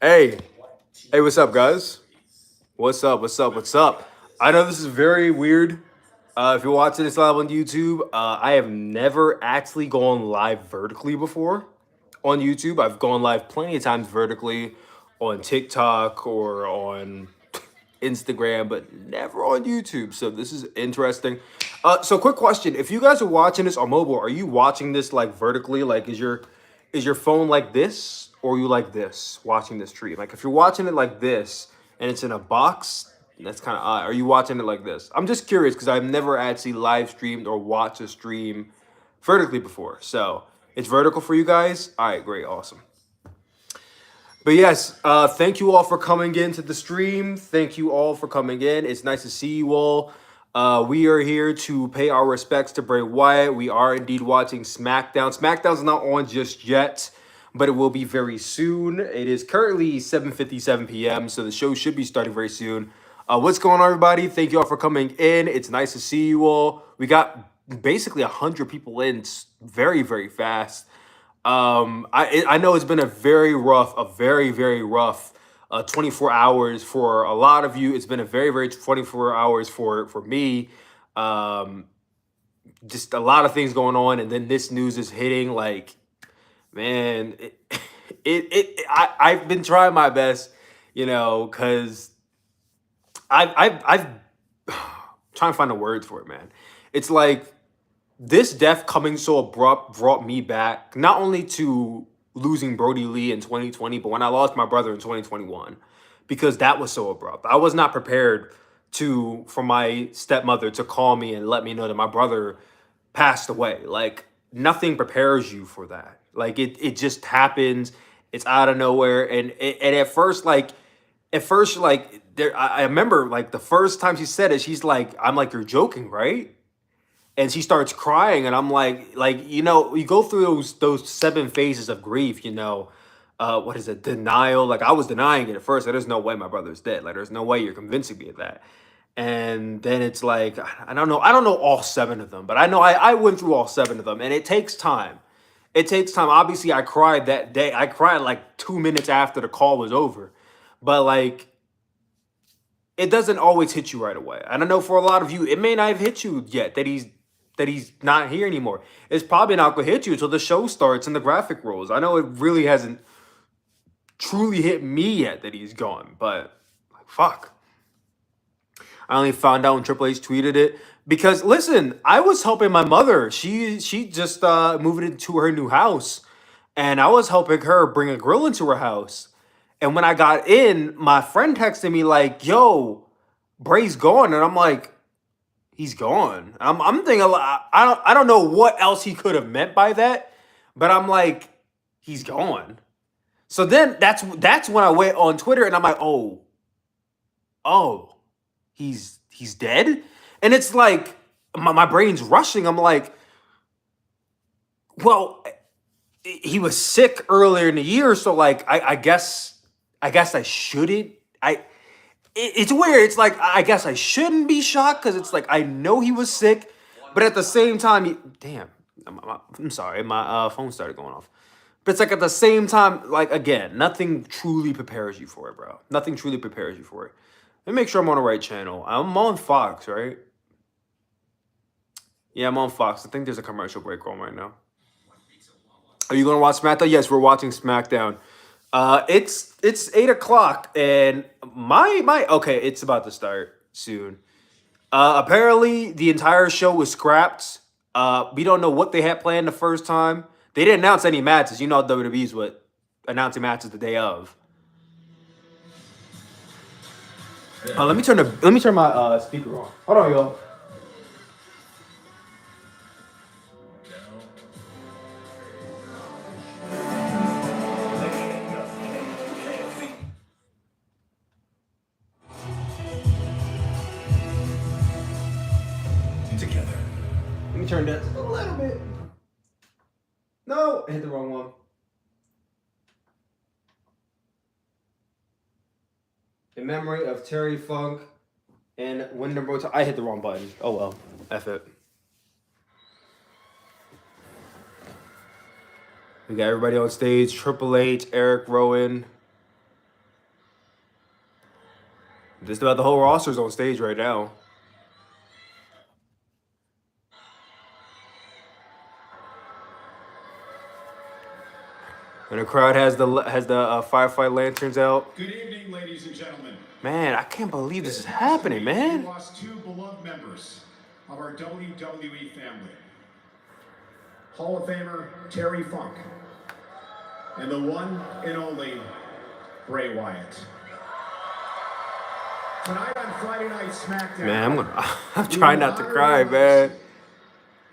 Hey, hey, what's up, guys? What's up? What's up? What's up? I know this is very weird. If you're watching this live on YouTube, I have never actually gone live vertically before on YouTube. I've gone live plenty of times vertically on TikTok or on Instagram, but never on YouTube. So this is interesting. So quick question: if you guys are watching this on mobile, are you watching this like vertically? Like, is your phone like this, or are you like this watching this stream? Like, if you're watching it like this and it's in a box, that's kind of odd. Are you watching it like this? I'm just curious because I've never actually live streamed or watched a stream vertically before. So it's vertical for you guys. All right, great, awesome. But yes, thank you all for coming into the stream. Thank you all for coming in. It's nice to see you all. We are here to pay our respects to Bray Wyatt. We are indeed watching SmackDown. SmackDown's not on just yet, but it will be very soon. It is currently 7:57 p.m., so the show should be starting very soon. What's going on, everybody? Thank you all for coming in. It's nice to see you all. We got basically 100 people in very, very fast. I know it's been a very rough 24 hours for a lot of you. It's been a very 24 hours for me. Just a lot of things going on, and then this news is hitting. Like, man, I've been trying my best, because I've trying to find the words for it, man. It's like this death coming so abrupt brought me back not only to losing Brody Lee in 2020, but when I lost my brother in 2021, because that was so abrupt. I was not prepared for my stepmother to call me and let me know that my brother passed away. Like, nothing prepares you for that. Like, it just happens. It's out of nowhere. And at first, there, I remember, like, the first time she said it, she's like, I'm like, you're joking, right? And she starts crying, and I'm like, you go through those 7 phases of grief, what is it, denial? Like, I was denying it at first. Like, there's no way my brother's dead. Like, there's no way you're convincing me of that. And then it's like, I don't know all 7 of them, but I know I went through all 7 of them, and it takes time. It takes time. Obviously, I cried that day. I cried like 2 minutes after the call was over, but like, it doesn't always hit you right away. And I know for a lot of you, it may not have hit you yet that he's not here anymore. It's probably not going to hit you until the show starts and the graphic rolls. I know it really hasn't truly hit me yet that he's gone, but like, fuck. I only found out when Triple H tweeted it because, listen, I was helping my mother. She just moved into her new house, and I was helping her bring a grill into her house. And when I got in, my friend texted me like, "Yo, Bray's gone," and I'm like, he's gone. I'm thinking, I don't know what else he could have meant by that, but I'm like, he's gone. So then that's when I went on Twitter and I'm like, oh, he's dead, and it's like my brain's rushing. I'm like, well, he was sick earlier in the year, so like I guess I shouldn't. It's weird. It's like, I guess I shouldn't be shocked because it's like I know he was sick, but at the same time, damn, I'm sorry, my phone started going off. But it's like at the same time, like, again, nothing truly prepares you for it, bro. Nothing truly prepares you for it. Let me make sure I'm on the right channel. I'm on Fox, right? Yeah, I'm on Fox. I think there's a commercial break on right now. Are you gonna watch SmackDown? Yes, we're watching SmackDown. It's 8 o'clock, and my okay, it's about to start soon. Apparently the entire show was scrapped. We don't know what they had planned the first time. They didn't announce any matches. You know WWE's what announcing matches the day of. Let me turn my speaker on. Hold on, y'all. Together. Let me turn that a little bit. No, I hit the wrong one. In memory of Terry Funk and Windham. I hit the wrong button. Oh well, F it. We got everybody on stage. Triple H, Eric Rowan. Just about the whole roster's on stage right now. And the crowd has the Firefly lanterns out. Good evening, ladies and gentlemen. Man, I can't believe this is happening, man. We lost two beloved members of our WWE family. Hall of Famer Terry Funk and the one and only Bray Wyatt. Tonight on Friday Night Smackdown. Man, I'm trying not to cry, man.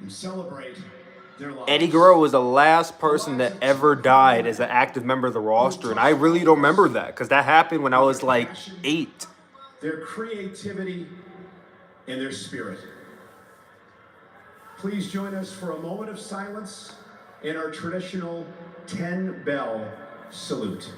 And celebrate their lives. Eddie Guerrero was the last person that ever died as an active member of the roster, and I really don't remember that because that happened when I was like 8. Their creativity and their spirit. Please join us for a moment of silence in our traditional 10-bell salute.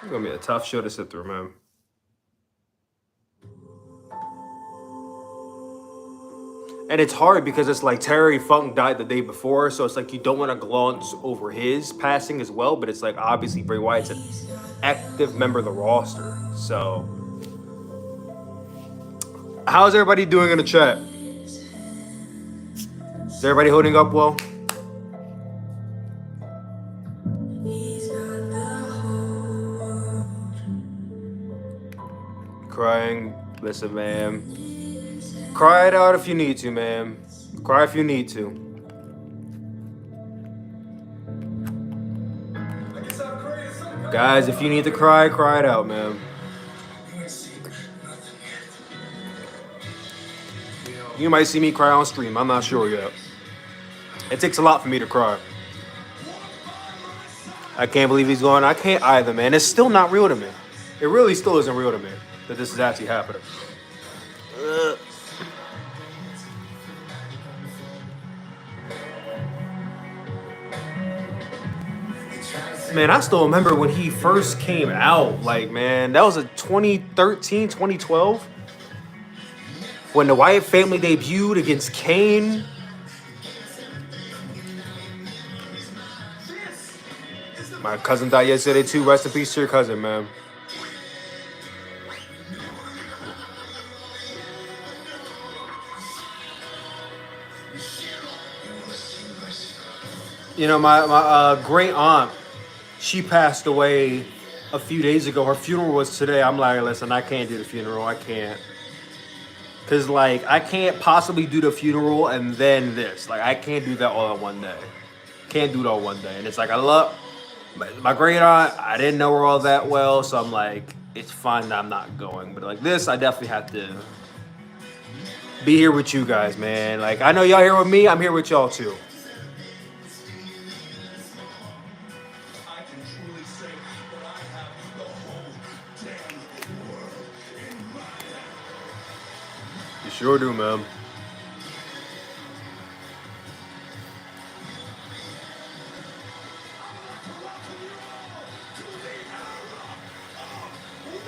It's gonna be a tough show to sit through, man. And it's hard because it's like Terry Funk died the day before, so it's like you don't want to glance over his passing as well, but it's like obviously Bray Wyatt's an active member of the roster. So how's everybody doing in the chat? Is everybody holding up well? Crying, listen, man. Cry it out if you need to, man. Cry if you need to. Guys, if you need to cry, cry it out, man. You might see me cry on stream. I'm not sure yet. It takes a lot for me to cry. I can't believe he's going. I can't either, man. It's still not real to me. It really still isn't real to me that this is actually happening. Man, I still remember when he first came out. Like, man, that was a 2013, 2012. When the Wyatt family debuted against Kane. My cousin died yesterday too. Rest in peace to your cousin, man. You know, my great aunt, she passed away a few days ago. Her funeral was today. I'm like, listen, I can't do the funeral. I can't. Because, like, I can't possibly do the funeral and then this. Like, I can't do that all in one day. Can't do it all one day. And it's like, I love my great aunt. I didn't know her all that well. So I'm like, it's fine that I'm not going. But like this, I definitely have to be here with you guys, man. Like, I know y'all here with me. I'm here with y'all, too. You sure do, man.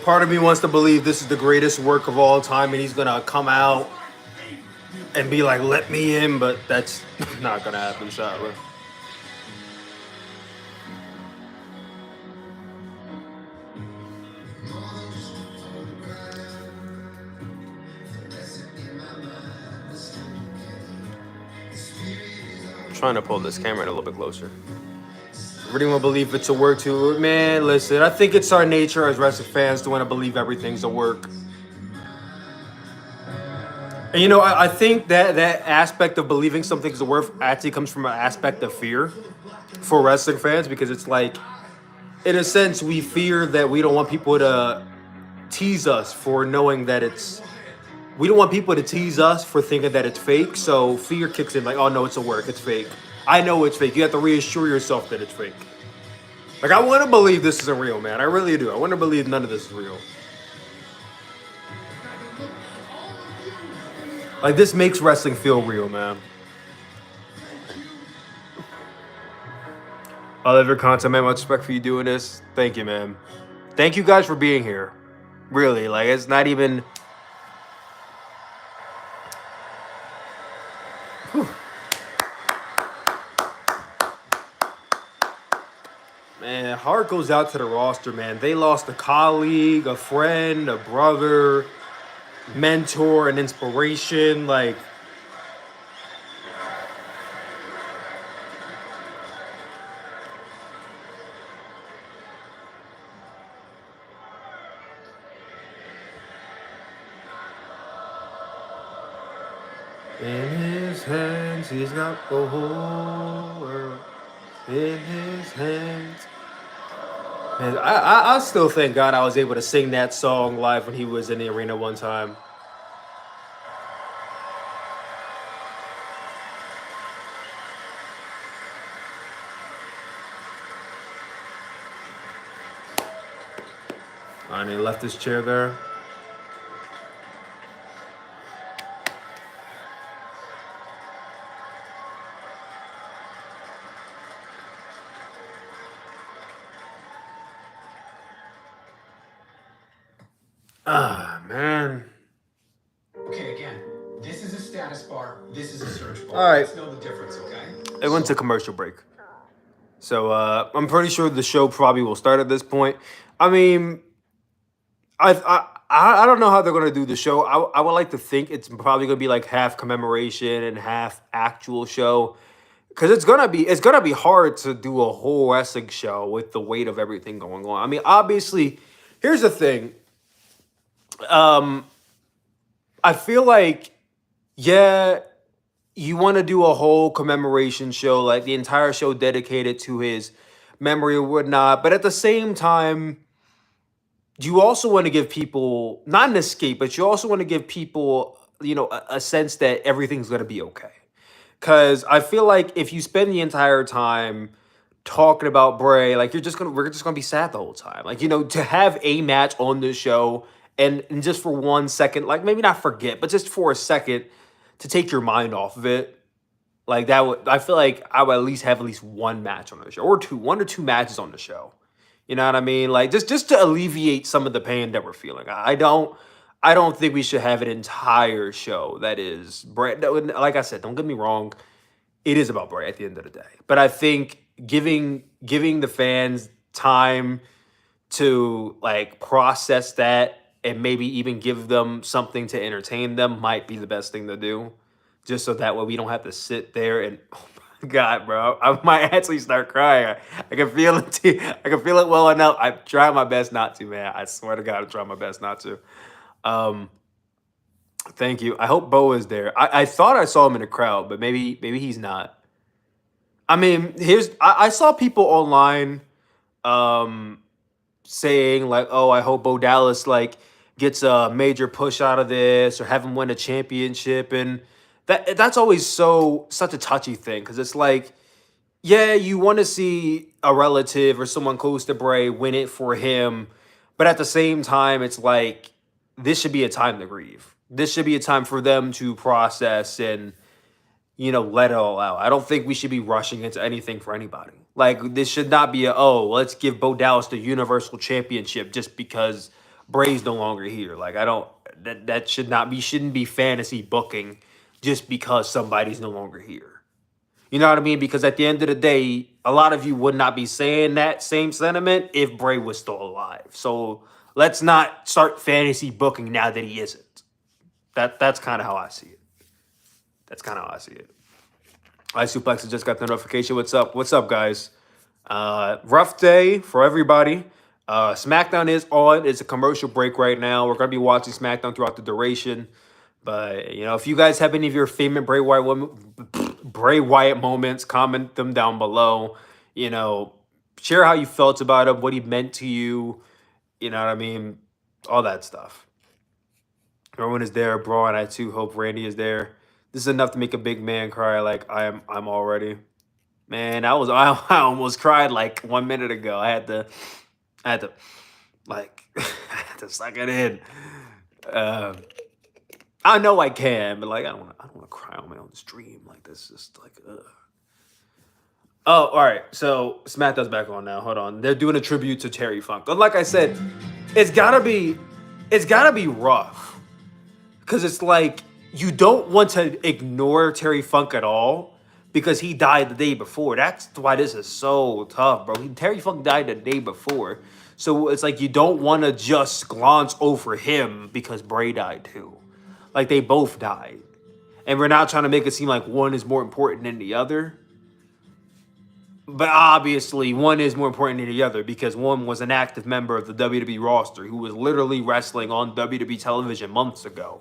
Part of me wants to believe this is the greatest work of all time and he's gonna come out and be like, let me in, but that's not gonna happen, sadly. Trying to pull this camera in a little bit closer. Really want to believe it's a work too. Man, listen, I think it's our nature as wrestling fans to want to believe everything's a work. And you know, I think that aspect of believing something's a work actually comes from an aspect of fear for wrestling fans, because it's like, in a sense, we fear that we don't want people to tease us for knowing that it's we don't want people to tease us for thinking that it's fake. So fear kicks in, like, oh no, it's a work, it's fake. I know it's fake. You have to reassure yourself that it's fake. Like, I want to believe this isn't real, man. I really do. I want to believe none of this is real. Like, this makes wrestling feel real, man. I love your content, man. Much respect for you doing this. Thank you, man. Thank you guys for being here. Really, like, it's not even... Whew. Man, heart goes out to the roster, man. They lost a colleague, a friend, a brother, mentor, and inspiration. Like, in his hands, he's got the whole world in his hands. And I still thank God I was able to sing that song live when he was in the arena one time. And he left his chair there. Ah, man. Okay, again, this is a status bar, this is a search bar. All right. Let's know the difference, okay? It went to commercial break. So I'm pretty sure the show probably will start at this point. I mean, I don't know how they're gonna do the show. I would like to think it's probably gonna be like half commemoration and half actual show, because it's gonna be hard to do a whole wrestling show with the weight of everything going on. I mean, obviously, here's the thing. I feel like, yeah, you want to do a whole commemoration show, like the entire show dedicated to his memory or whatnot, but at the same time, you also want to give people not an escape, but you also want to give people, a sense that everything's going to be okay. Because I feel like if you spend the entire time talking about Bray, like we're just gonna be sad the whole time. Like, to have a match on this show and just for 1 second, like maybe not forget, but just for a second to take your mind off of it. Like that would, I feel like I would at least one match on the show, or one or two matches on the show. You know what I mean? Like just to alleviate some of the pain that we're feeling. I don't think we should have an entire show that is Bray. Like I said, don't get me wrong, it is about Bray at the end of the day. But I think giving the fans time to like process that and maybe even give them something to entertain them might be the best thing to do. Just so that way we don't have to sit there and, oh my God, bro, I might actually start crying. I can feel it. I can feel it well enough. I try my best not to, man. I swear to God, I try my best not to. Thank you. I hope Bo is there. I thought I saw him in the crowd, but maybe he's not. I mean, I saw people online saying like, oh, I hope Bo Dallas like gets a major push out of this or have him win a championship, and that's always such a touchy thing, because it's like, yeah, you want to see a relative or someone close to Bray win it for him, but at the same time, it's like this should be a time to grieve. This should be a time for them to process and let it all out. I don't think we should be rushing into anything for anybody. Like, this should not be let's give Bo Dallas the Universal Championship just because Bray's no longer here. Like, that should not be, shouldn't be fantasy booking just because somebody's no longer here. You know what I mean? Because at the end of the day, a lot of you would not be saying that same sentiment if Bray was still alive. So let's not start fantasy booking now that he isn't. That's kind of how I see it. That's kind of how I see it. All right, Sooplex just got the notification. What's up? What's up, guys? Rough day for everybody. Smackdown is on. It's a commercial break right now. We're going to be watching Smackdown throughout the duration. But, if you guys have any of your favorite Bray Wyatt moments, comment them down below. Share how you felt about him, what he meant to you. You know what I mean? All that stuff. Rowan is there. Braun, I too hope Randy is there. This is enough to make a big man cry like I'm already. Man, I almost cried like 1 minute ago. I had to like I had to suck it in. I know I can, but like I don't want to cry on my own stream like this. Just like Oh, all right. So Smackdown's back on now. Hold on. They're doing a tribute to Terry Funk. But like I said, it's gotta be rough. Cause it's like you don't want to ignore Terry Funk at all because he died the day before. That's why this is so tough, bro. Terry Funk died the day before. So it's like you don't want to just glance over him because Bray died too. Like they both died. And we're not trying to make it seem like one is more important than the other. But obviously, one is more important than the other because one was an active member of the WWE roster who was literally wrestling on WWE television months ago.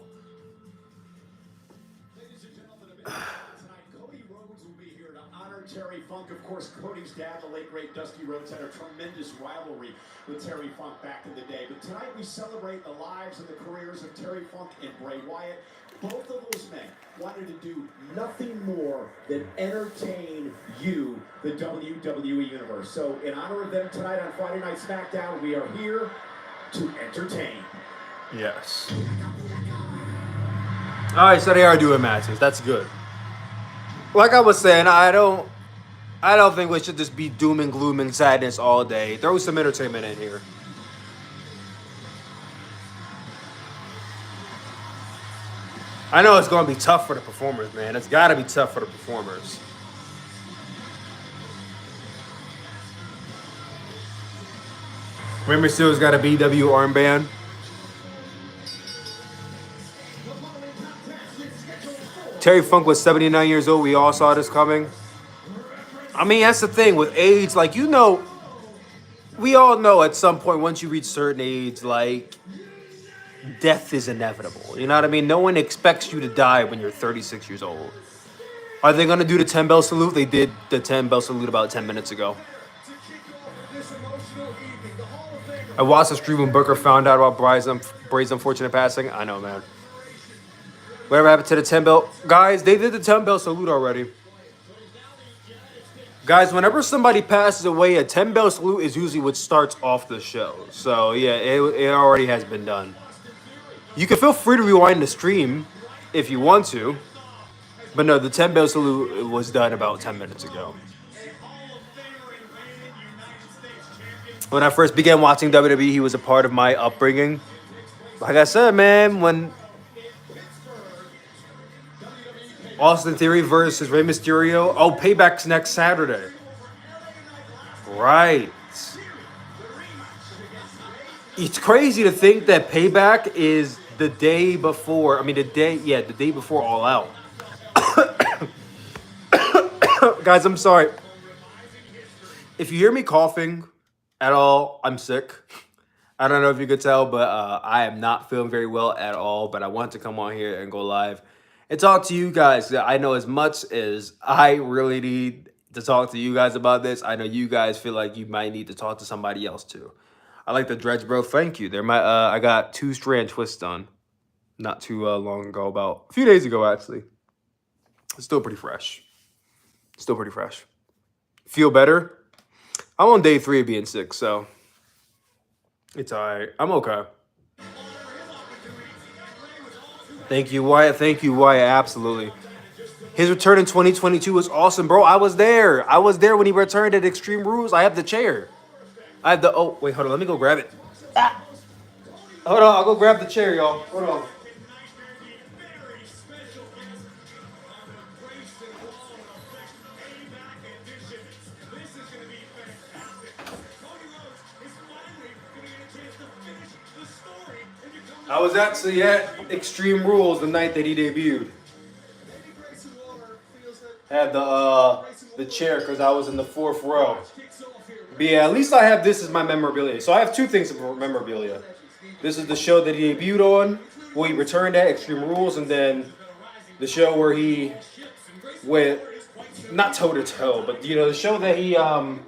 Ladies and gentlemen, tonight, Cody Rhodes will be here to honor Terry Funk. Of course, Cody's dad, the late great Dusty Rhodes, had a tremendous rivalry with Terry Funk back in the day. But tonight we celebrate the lives and the careers of Terry Funk and Bray Wyatt. Both of those men wanted to do nothing more than entertain you, the WWE Universe. So in honor of them tonight on Friday Night Smackdown, we are here to entertain. Yes. All right, so they are doing matches. That's good. Like I was saying, I don't think we should just be doom and gloom and sadness all day. Throw some entertainment in here. I know it's going to be tough for the performers, man. It's got to be tough for the performers. Rey Mysterio's got a BW armband. Terry Funk was 79 years old. We all saw this coming. I mean, that's the thing with age. Like, you know, we all know at some point once you reach certain age, like, death is inevitable. You know what I mean? No one expects you to die when you're 36 years old. Are they going to do the 10-bell salute? They did the 10-bell salute about 10 minutes ago. I watched the stream when Booker found out about Bray's unfortunate passing. I know, man. Whatever happened to the 10-bell? Guys, they did the 10-bell salute already. Guys, whenever somebody passes away, a 10-bell salute is usually what starts off the show. So, yeah, it already has been done. You can feel free to rewind the stream if you want to. But no, the 10-bell salute was done about 10 minutes ago. When I first began watching WWE, he was a part of my upbringing. Like I said, man, when Austin Theory versus Rey Mysterio. Oh, Payback's next Saturday. Right. It's crazy to think that Payback is the day before. I mean, the day before All Out. Guys, I'm sorry. If you hear me coughing at all, I'm sick. I don't know if you could tell, but I am not feeling very well at all. But I want to come on here and go live and talk to you guys. I know as much as I really need to talk to you guys about this, I know you guys feel like you might need to talk to somebody else too. I like the dreads, bro. Thank you. They're my. I got 2-strand twists done not too long ago, about a few days ago actually. It's still pretty fresh. Still pretty fresh. Feel better? I'm on day 3 of being sick, so it's all right. I'm okay. Thank you, Wyatt. Thank you, Wyatt. Absolutely. His return in 2022 was awesome, bro. I was there. I was there when he returned at Extreme Rules. I have the chair. I have the... Oh, wait, hold on. Let me go grab it. Ah. Hold on. I'll go grab the chair, y'all. Hold on. I was actually at Extreme Rules the night that he debuted. Had the chair because I was in the 4th row. But yeah, at least I have this as my memorabilia. So I have 2 things of memorabilia. This is the show that he debuted on, where he returned at Extreme Rules, and then the show where he went, not toe-to-toe, but you know, the show that he and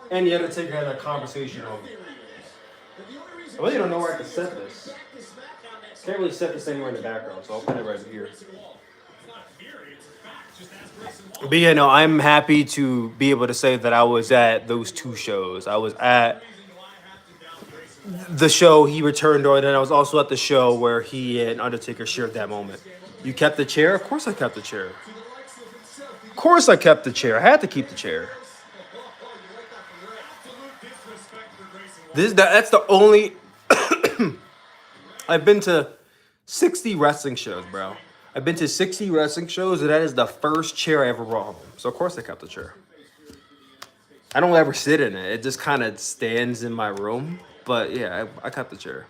the Undertaker had a conversation on. I really don't know where I can set this. Can't really set this anywhere in the background, so I'll put it right here. But yeah, no, I'm happy to be able to say that I was at those two shows. I was at the show he returned on, and I was also at the show where he and Undertaker shared that moment. You kept the chair? Of course I kept the chair. Of course I kept the chair. I had to keep the chair. That's the only... I've been to 60 wrestling shows, bro. I've been to 60 wrestling shows, and that is the first chair I ever brought home. So, of course, I kept the chair. I don't ever sit in it. It just kind of stands in my room. But, yeah, I kept the chair.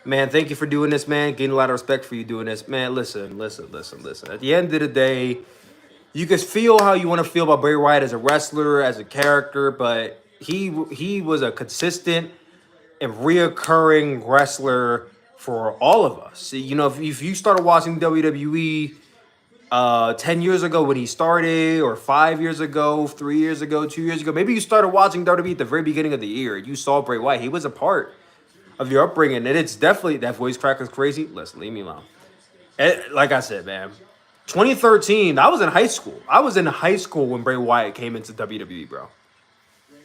Man, thank you for doing this, man. Getting a lot of respect for you doing this. Man, listen. At the end of the day, you can feel how you want to feel about Bray Wyatt as a wrestler, as a character, but he was a consistent and reoccurring wrestler for all of us. You know, if you started watching WWE 10 years ago when he started, or 5 years ago, 3 years ago, 2 years ago, maybe you started watching WWE at the very beginning of the year, you saw Bray Wyatt. He was a part of your upbringing, and it's definitely, that voice crack is crazy. Listen, leave me alone. Like I said, man, 2013, I was in high school. I was in high school when Bray Wyatt came into WWE, bro.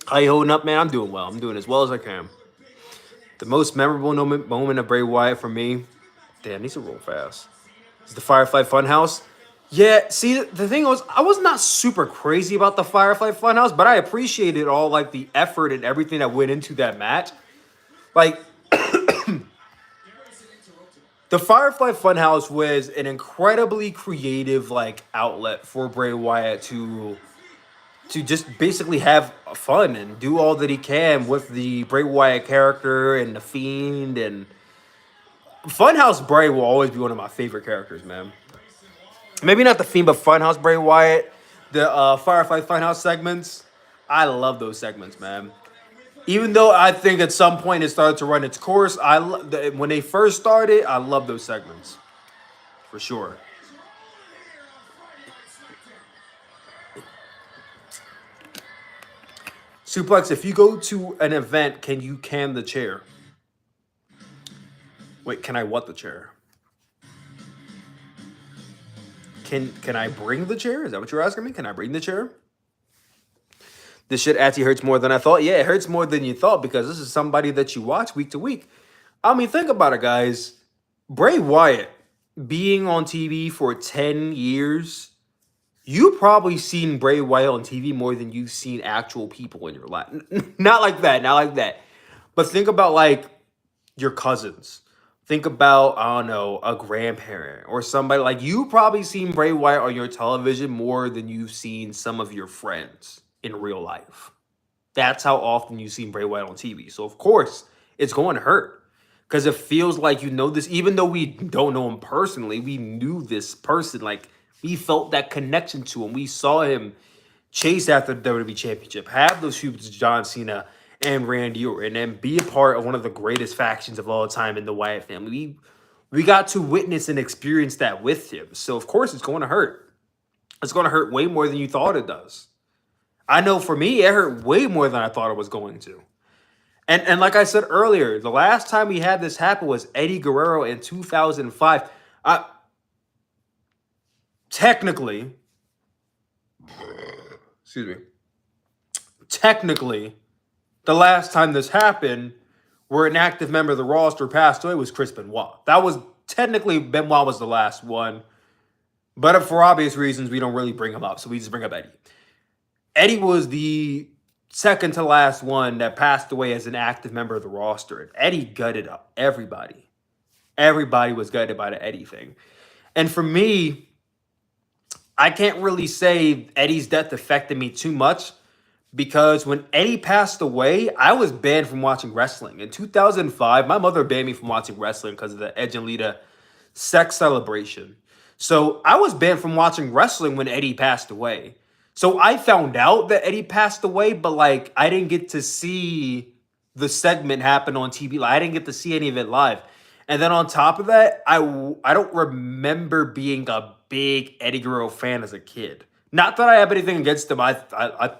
How you holding up, man? I'm doing well. I'm doing as well as I can. The most memorable moment of Bray Wyatt for me, damn, these are roll fast, is the Firefly Funhouse. Yeah, see, the thing was, I was not super crazy about the Firefly Funhouse, but I appreciated all, like, the effort and everything that went into that match. Like, the Firefly Funhouse was an incredibly creative, like, outlet for Bray Wyatt to just basically have fun and do all that he can with the Bray Wyatt character and the Fiend. And Funhouse Bray will always be one of my favorite characters, man. Maybe not the Fiend, but Funhouse Bray Wyatt, the Firefly Funhouse segments. I love those segments, man. Even though I think at some point it started to run its course, when they first started, I love those segments, for sure. Sooplex, if you go to an event, can you can the chair? Wait, can I what the chair? Can I bring the chair? Is that what you're asking me? Can I bring the chair? This shit actually hurts more than I thought. Yeah, it hurts more than you thought because this is somebody that you watch week to week. I mean, think about it, guys. Bray Wyatt being on TV for 10 years, you've probably seen Bray Wyatt on TV more than you've seen actual people in your life. Not like that. But think about, like, your cousins. Think about, I don't know, a grandparent or somebody. Like, you've probably seen Bray Wyatt on your television more than you've seen some of your friends in real life. That's how often you've seen Bray Wyatt on TV. So, of course, it's going to hurt. Because it feels like you know this. Even though we don't know him personally, we knew this person. Like, we felt that connection to him. We saw him chase after the WWE Championship, have those feuds with John Cena and Randy Orton, and be a part of one of the greatest factions of all time in the Wyatt family. We got to witness and experience that with him. So, of course, it's going to hurt. It's going to hurt way more than you thought it does. I know for me, it hurt way more than I thought it was going to. And like I said earlier, the last time we had this happen was Eddie Guerrero in 2005. Technically, the last time this happened, where an active member of the roster passed away, was Chris Benoit. That was technically, Benoit was the last one. But for obvious reasons, we don't really bring him up. So we just bring up Eddie. Eddie was the second to last one that passed away as an active member of the roster. And Eddie gutted up everybody. Everybody was gutted by the Eddie thing. And for me, I can't really say Eddie's death affected me too much, because when Eddie passed away, I was banned from watching wrestling. In 2005, my mother banned me from watching wrestling because of the Edge and Lita sex celebration. So I was banned from watching wrestling when Eddie passed away. So I found out that Eddie passed away, but, like, I didn't get to see the segment happen on TV. Like, I didn't get to see any of it live. And then on top of that, I don't remember being a big Eddie Guerrero fan as a kid. Not that I have anything against him. I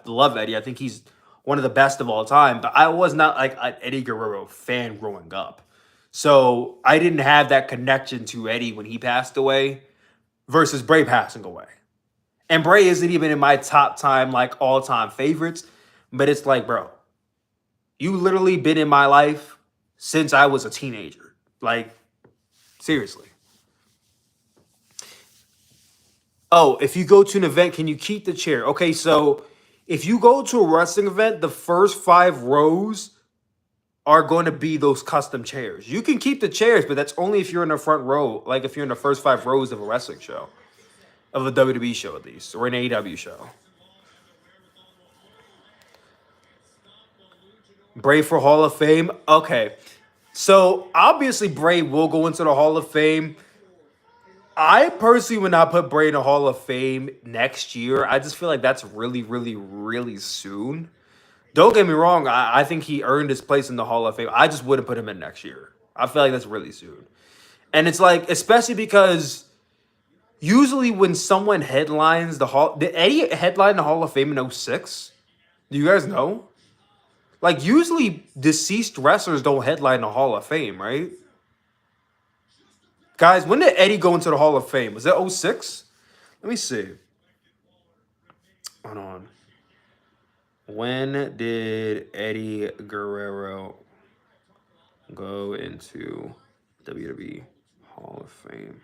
love Eddie. I think he's one of the best of all time. But I was not, like, an Eddie Guerrero fan growing up. So I didn't have that connection to Eddie when he passed away versus Bray passing away. And Bray isn't even in my top time, like all time favorites. But it's like, bro, you literally been in my life since I was a teenager. Like, seriously. Oh, if you go to an event, can you keep the chair? Okay, so if you go to a wrestling event, the first 5 rows are going to be those custom chairs. You can keep the chairs, but that's only if you're in the front row, like if you're in the first 5 rows of a wrestling show, of a WWE show at least, or an AEW show. Bray for Hall of Fame? Okay. So obviously Bray will go into the Hall of Fame. I personally would not put Bray in the Hall of Fame next year. I just feel like that's really, really, really soon. Don't get me wrong. I think he earned his place in the Hall of Fame. I just wouldn't put him in next year. I feel like that's really soon. And it's like, especially because usually when someone headlines the Hall... Did Eddie headline the Hall of Fame in 06? Do you guys know? Like, usually deceased wrestlers don't headline the Hall of Fame, right? Guys, when did Eddie go into the Hall of Fame? Was that 06? Let me see. Hold on. When did Eddie Guerrero go into WWE Hall of Fame?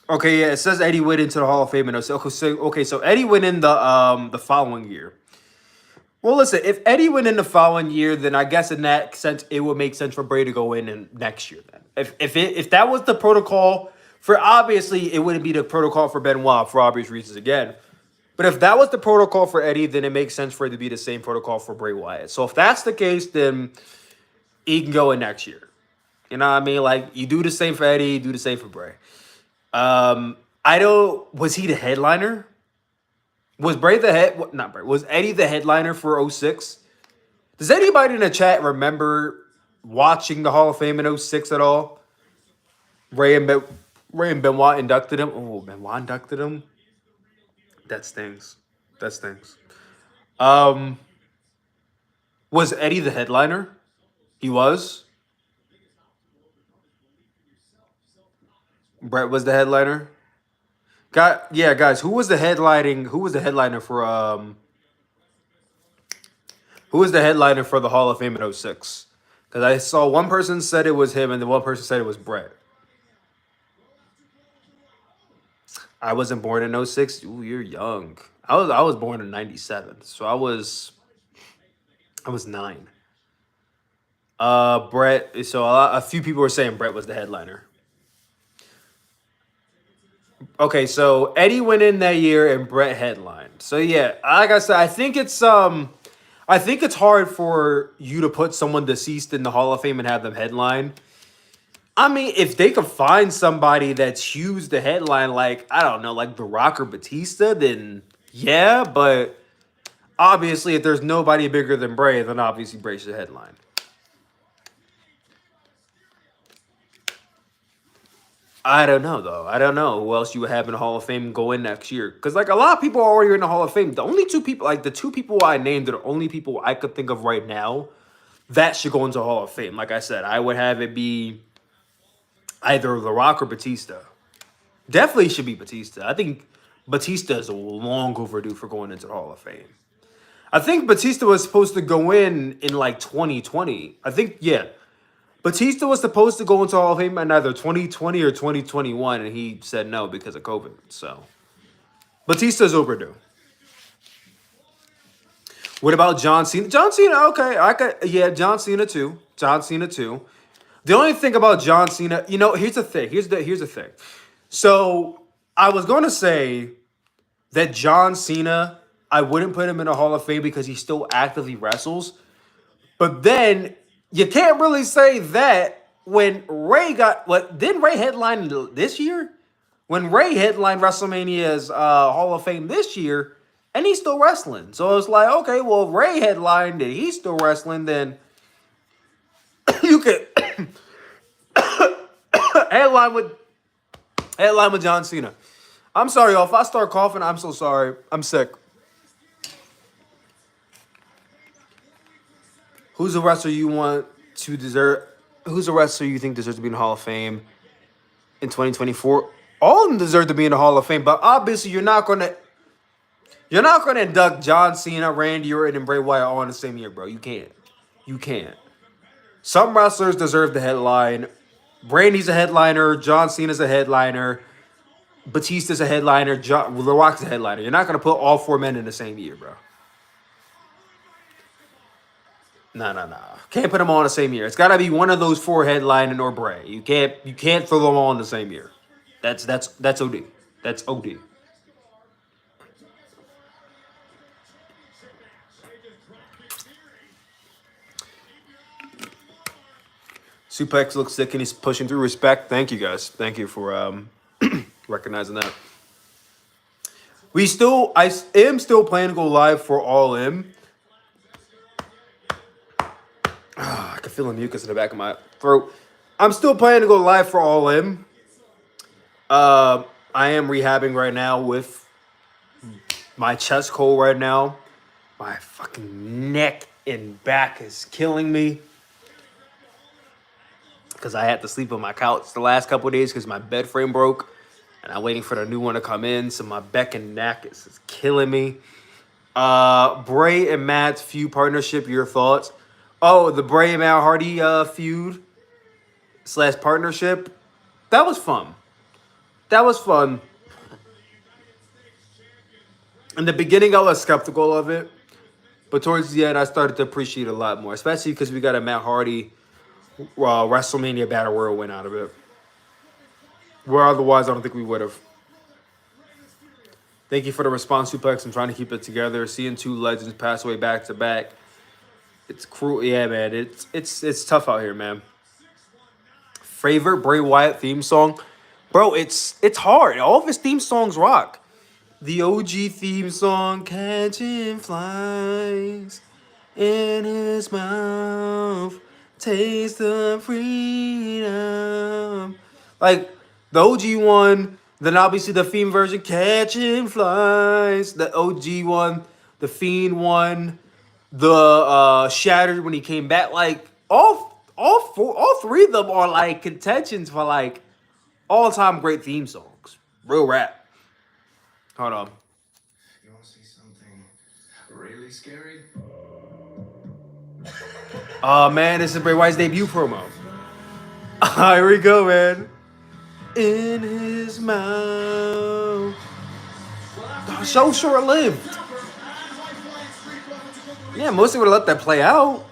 Okay, yeah, it says Eddie went into the Hall of Fame in 06. Okay, so Eddie went in the following year. Well, listen, if Eddie went in the following year, then I guess in that sense, it would make sense for Bray to go in next year then. If that was the protocol, for obviously, it wouldn't be the protocol for Benoit for obvious reasons again. But if that was the protocol for Eddie, then it makes sense for it to be the same protocol for Bray Wyatt. So if that's the case, then he can go in next year. You know what I mean? Like, you do the same for Eddie, you do the same for Bray. I don't... Was he the headliner? Was Bray the head? Not Bray. Was Eddie the headliner for 06? Does anybody in the chat remember watching the Hall of Fame in 06 at all? Ray and Benoit inducted him. Oh, Benoit inducted him. That stings. That stings. Was Eddie the headliner? He was. Brett was the headliner. Yeah, guys, who was the headlining? Who was the headliner for Who was the headliner for the Hall of Fame in 06? Because I saw one person said it was him, and then one person said it was Brett. I wasn't born in 06. Ooh, you're young. I was born in 97, so I was 9. Brett. So a few people were saying Brett was the headliner. Okay, so Eddie went in that year and Brett headlined. So yeah, like I said, I think it's hard for you to put someone deceased in the Hall of Fame and have them headline. I mean, if they could find somebody that's used the headline, like, I don't know, like The Rock or Batista, then yeah, but obviously if there's nobody bigger than Bray, then obviously Bray should headline. I don't know, though. I don't know who else you would have in the Hall of Fame go in next year. Because, like, a lot of people are already in the Hall of Fame. The only 2 people, like, the 2 people I named are the only people I could think of right now that should go into the Hall of Fame. Like I said, I would have it be either The Rock or Batista. Definitely should be Batista. I think Batista is long overdue for going into the Hall of Fame. I think Batista was supposed to go in like, 2020. I think, yeah. Batista was supposed to go into Hall of Fame in either 2020 or 2021, and he said no because of COVID. So, Batista's overdue. What about John Cena? John Cena, okay. John Cena too. John Cena too. The only thing about John Cena, here's the thing. Here's the thing. So, I was going to say that John Cena, I wouldn't put him in the Hall of Fame because he still actively wrestles. But then you can't really say that when Ray didn't Ray headline this year? When Ray headlined WrestleMania's Hall of Fame this year, and he's still wrestling. So it's like, okay, well, if Ray headlined and he's still wrestling, then you could headline with John Cena. I'm sorry, y'all. If I start coughing, I'm so sorry. I'm sick. Who's a wrestler you want to deserve? Who's a wrestler you think deserves to be in the Hall of Fame in 2024? All of them deserve to be in the Hall of Fame, but obviously you're not gonna induct John Cena, Randy Orton, and Bray Wyatt all in the same year, bro. You can't. You can't. Some wrestlers deserve the headline. Randy's a headliner. John Cena's a headliner. Batista's a headliner. The Rock's a headliner. You're not gonna put all four men in the same year, bro. No. Can't put them all in the same year. It's got to be one of those four headlining or Bray. You can't throw them all in the same year. That's OD. That's OD. Sooplex looks sick and he's pushing through. Respect. Thank you guys. Thank you for recognizing that. I am still planning to go live for All In. I can feel the mucus in the back of my throat. I'm still planning to go live for All In. I am rehabbing right now with my chest cold right now. My fucking neck and back is killing me. Because I had to sleep on my couch the last couple of days because my bed frame broke. And I'm waiting for the new one to come in. So my back and neck is killing me. Bray and Matt's feud partnership, your thoughts? Oh, the Bray and Matt Hardy feud / partnership. That was fun. In the beginning, I was skeptical of it. But towards the end, I started to appreciate it a lot more. Especially because we got a Matt Hardy WrestleMania Battle Royal win out of it. Where otherwise, I don't think we would have. Thank you for the response, Sooplex. I'm trying to keep it together. Seeing two legends pass away back to back. It's cruel. Yeah, man. It's tough out here, man. Favorite Bray Wyatt theme song? Bro, it's hard. All of his theme songs rock. The OG theme song, Catching Flies in His Mouth, Taste of Freedom. Like, the OG one, then obviously the Fiend version, Catching Flies. The OG one, the Fiend one, the Shattered when he came back. Like, all three of them are like contentions for like all-time great theme songs. Real rap. Hold on. You want to see something really scary? Oh man, this is Bray Wyatt's debut promo. Here we go, man. In his mouth. So short-lived. Yeah, mostly would have let that play out.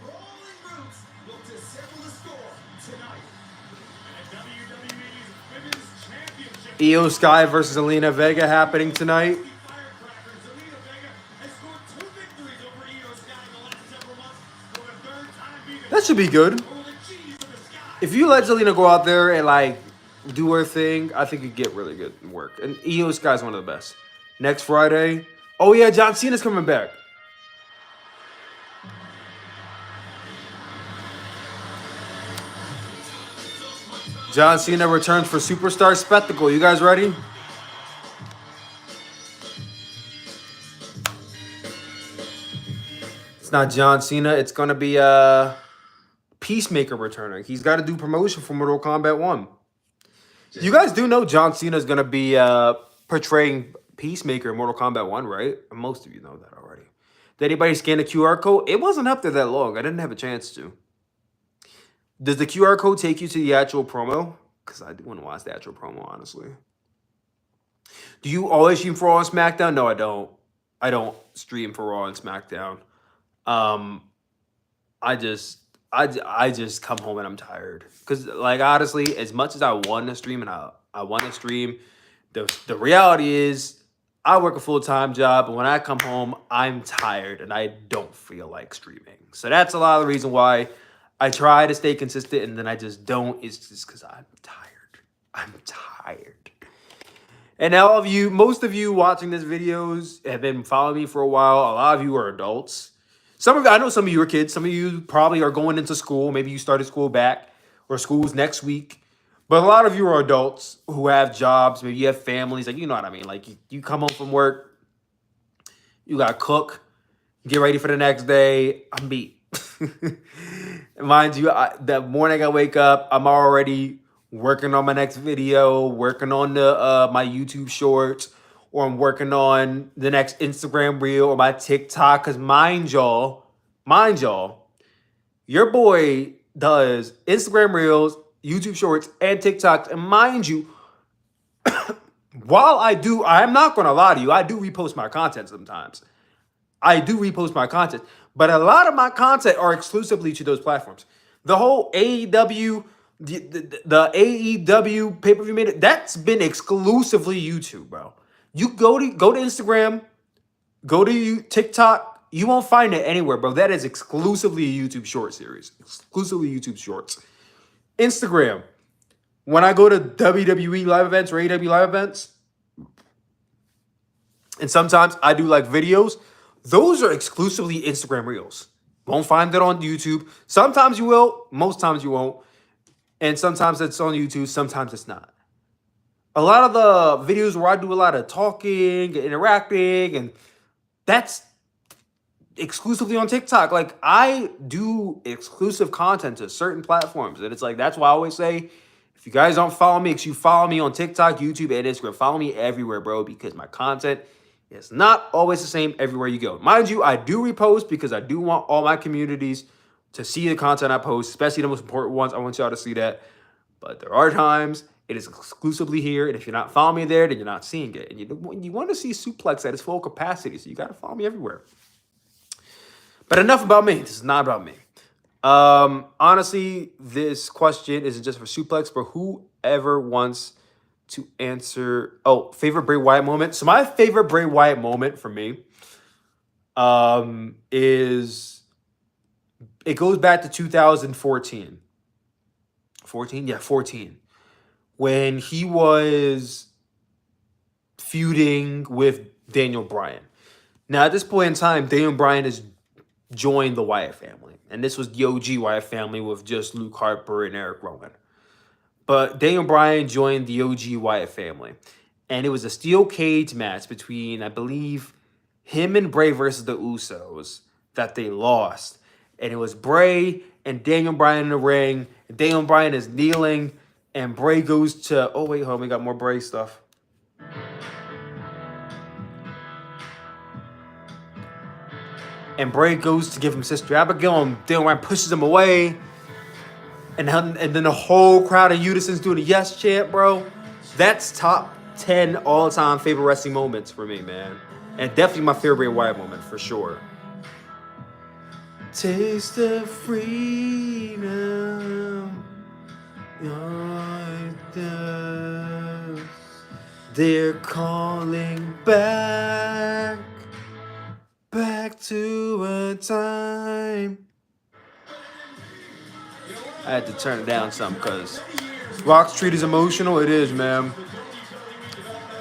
Io Sky versus Zelina Vega happening tonight. That should be good. If you let Zelina go out there and like do her thing, I think you get really good work. And Io Sky's one of the best. Next Friday. Oh yeah, John Cena's coming back. John Cena returns for Superstar Spectacle. You guys ready? It's not John Cena. It's going to be Peacemaker returning. He's got to do promotion for Mortal Kombat 1. You guys do know John Cena is going to be portraying Peacemaker in Mortal Kombat 1, right? Most of you know that already. Did anybody scan the QR code? It wasn't up there that long. I didn't have a chance to. Does the QR code take you to the actual promo? Because I do want to watch the actual promo, honestly. Do you always stream for Raw and SmackDown? No, I don't. I don't stream for Raw and SmackDown. I just come home and I'm tired. Because, like, honestly, as much as I want to stream and I want to stream, the reality is I work a full-time job, and when I come home, I'm tired and I don't feel like streaming. So that's a lot of the reason why I try to stay consistent, and then I just don't. It's just because I'm tired. I'm tired. And all of you, most of you watching this videos have been following me for a while. A lot of you are adults. I know some of you are kids. Some of you probably are going into school. Maybe you started school back or school's next week. But a lot of you are adults who have jobs, maybe you have families, like, you know what I mean? Like, you come home from work, you got to cook, get ready for the next day. I'm beat. Mind you, the morning I wake up, I'm already working on my next video, working on the my YouTube shorts, or I'm working on the next Instagram reel or my TikTok. Because mind y'all, your boy does Instagram reels, YouTube shorts, and TikToks. And mind you, while I'm not going to lie to you, I do repost my content sometimes. But a lot of my content are exclusively to those platforms. The whole AEW, the AEW pay-per-view made that's been exclusively YouTube, bro. You go to Instagram, go to TikTok, you won't find it anywhere, bro. That is exclusively a YouTube short series. Exclusively YouTube shorts. Instagram. When I go to WWE live events or AEW live events, and sometimes I do like videos, those are exclusively Instagram reels. Won't find it on YouTube. Sometimes you will, most times you won't. And sometimes it's on YouTube, sometimes it's not. A lot of the videos where I do a lot of talking, interacting, and that's exclusively on TikTok. Like, I do exclusive content to certain platforms. And it's like, that's why I always say, if you guys don't follow me, you follow me on TikTok, YouTube, and Instagram. Follow me everywhere, bro, because my content is not always the same everywhere you go. Mind you, I do repost because I do want all my communities to see the content I post, especially the most important ones. I want y'all to see that. But there are times it is exclusively here, and if you're not following me there, then you're not seeing it. And you want to see Sooplex at its full capacity, so you got to follow me everywhere. But enough about me. This is not about me. Honestly, this question isn't just for Sooplex, but whoever wants to answer. Oh, favorite Bray Wyatt moment. So my favorite Bray Wyatt moment for me is it goes back to 2014. 14? Yeah, 14. When he was feuding with Daniel Bryan. Now, at this point in time, Daniel Bryan has joined the Wyatt family. And this was the OG Wyatt family with just Luke Harper and Eric Rowan. But Daniel Bryan joined the OG Wyatt family. And it was a steel cage match between, I believe, him and Bray versus the Usos that they lost. And it was Bray and Daniel Bryan in the ring. And Daniel Bryan is kneeling. And Bray goes to... Oh, wait, hold on. We got more Bray stuff. And Bray goes to give him Sister Abigail. And Daniel Bryan pushes him away. And then the whole crowd in unison's doing a yes chant, bro. That's top 10 all-time favorite wrestling moments for me, man. And definitely my favorite Bray Wyatt moment, for sure. Taste the freedom. They're calling back to a time. I had to turn it down some because Rock Street is emotional. It is, man.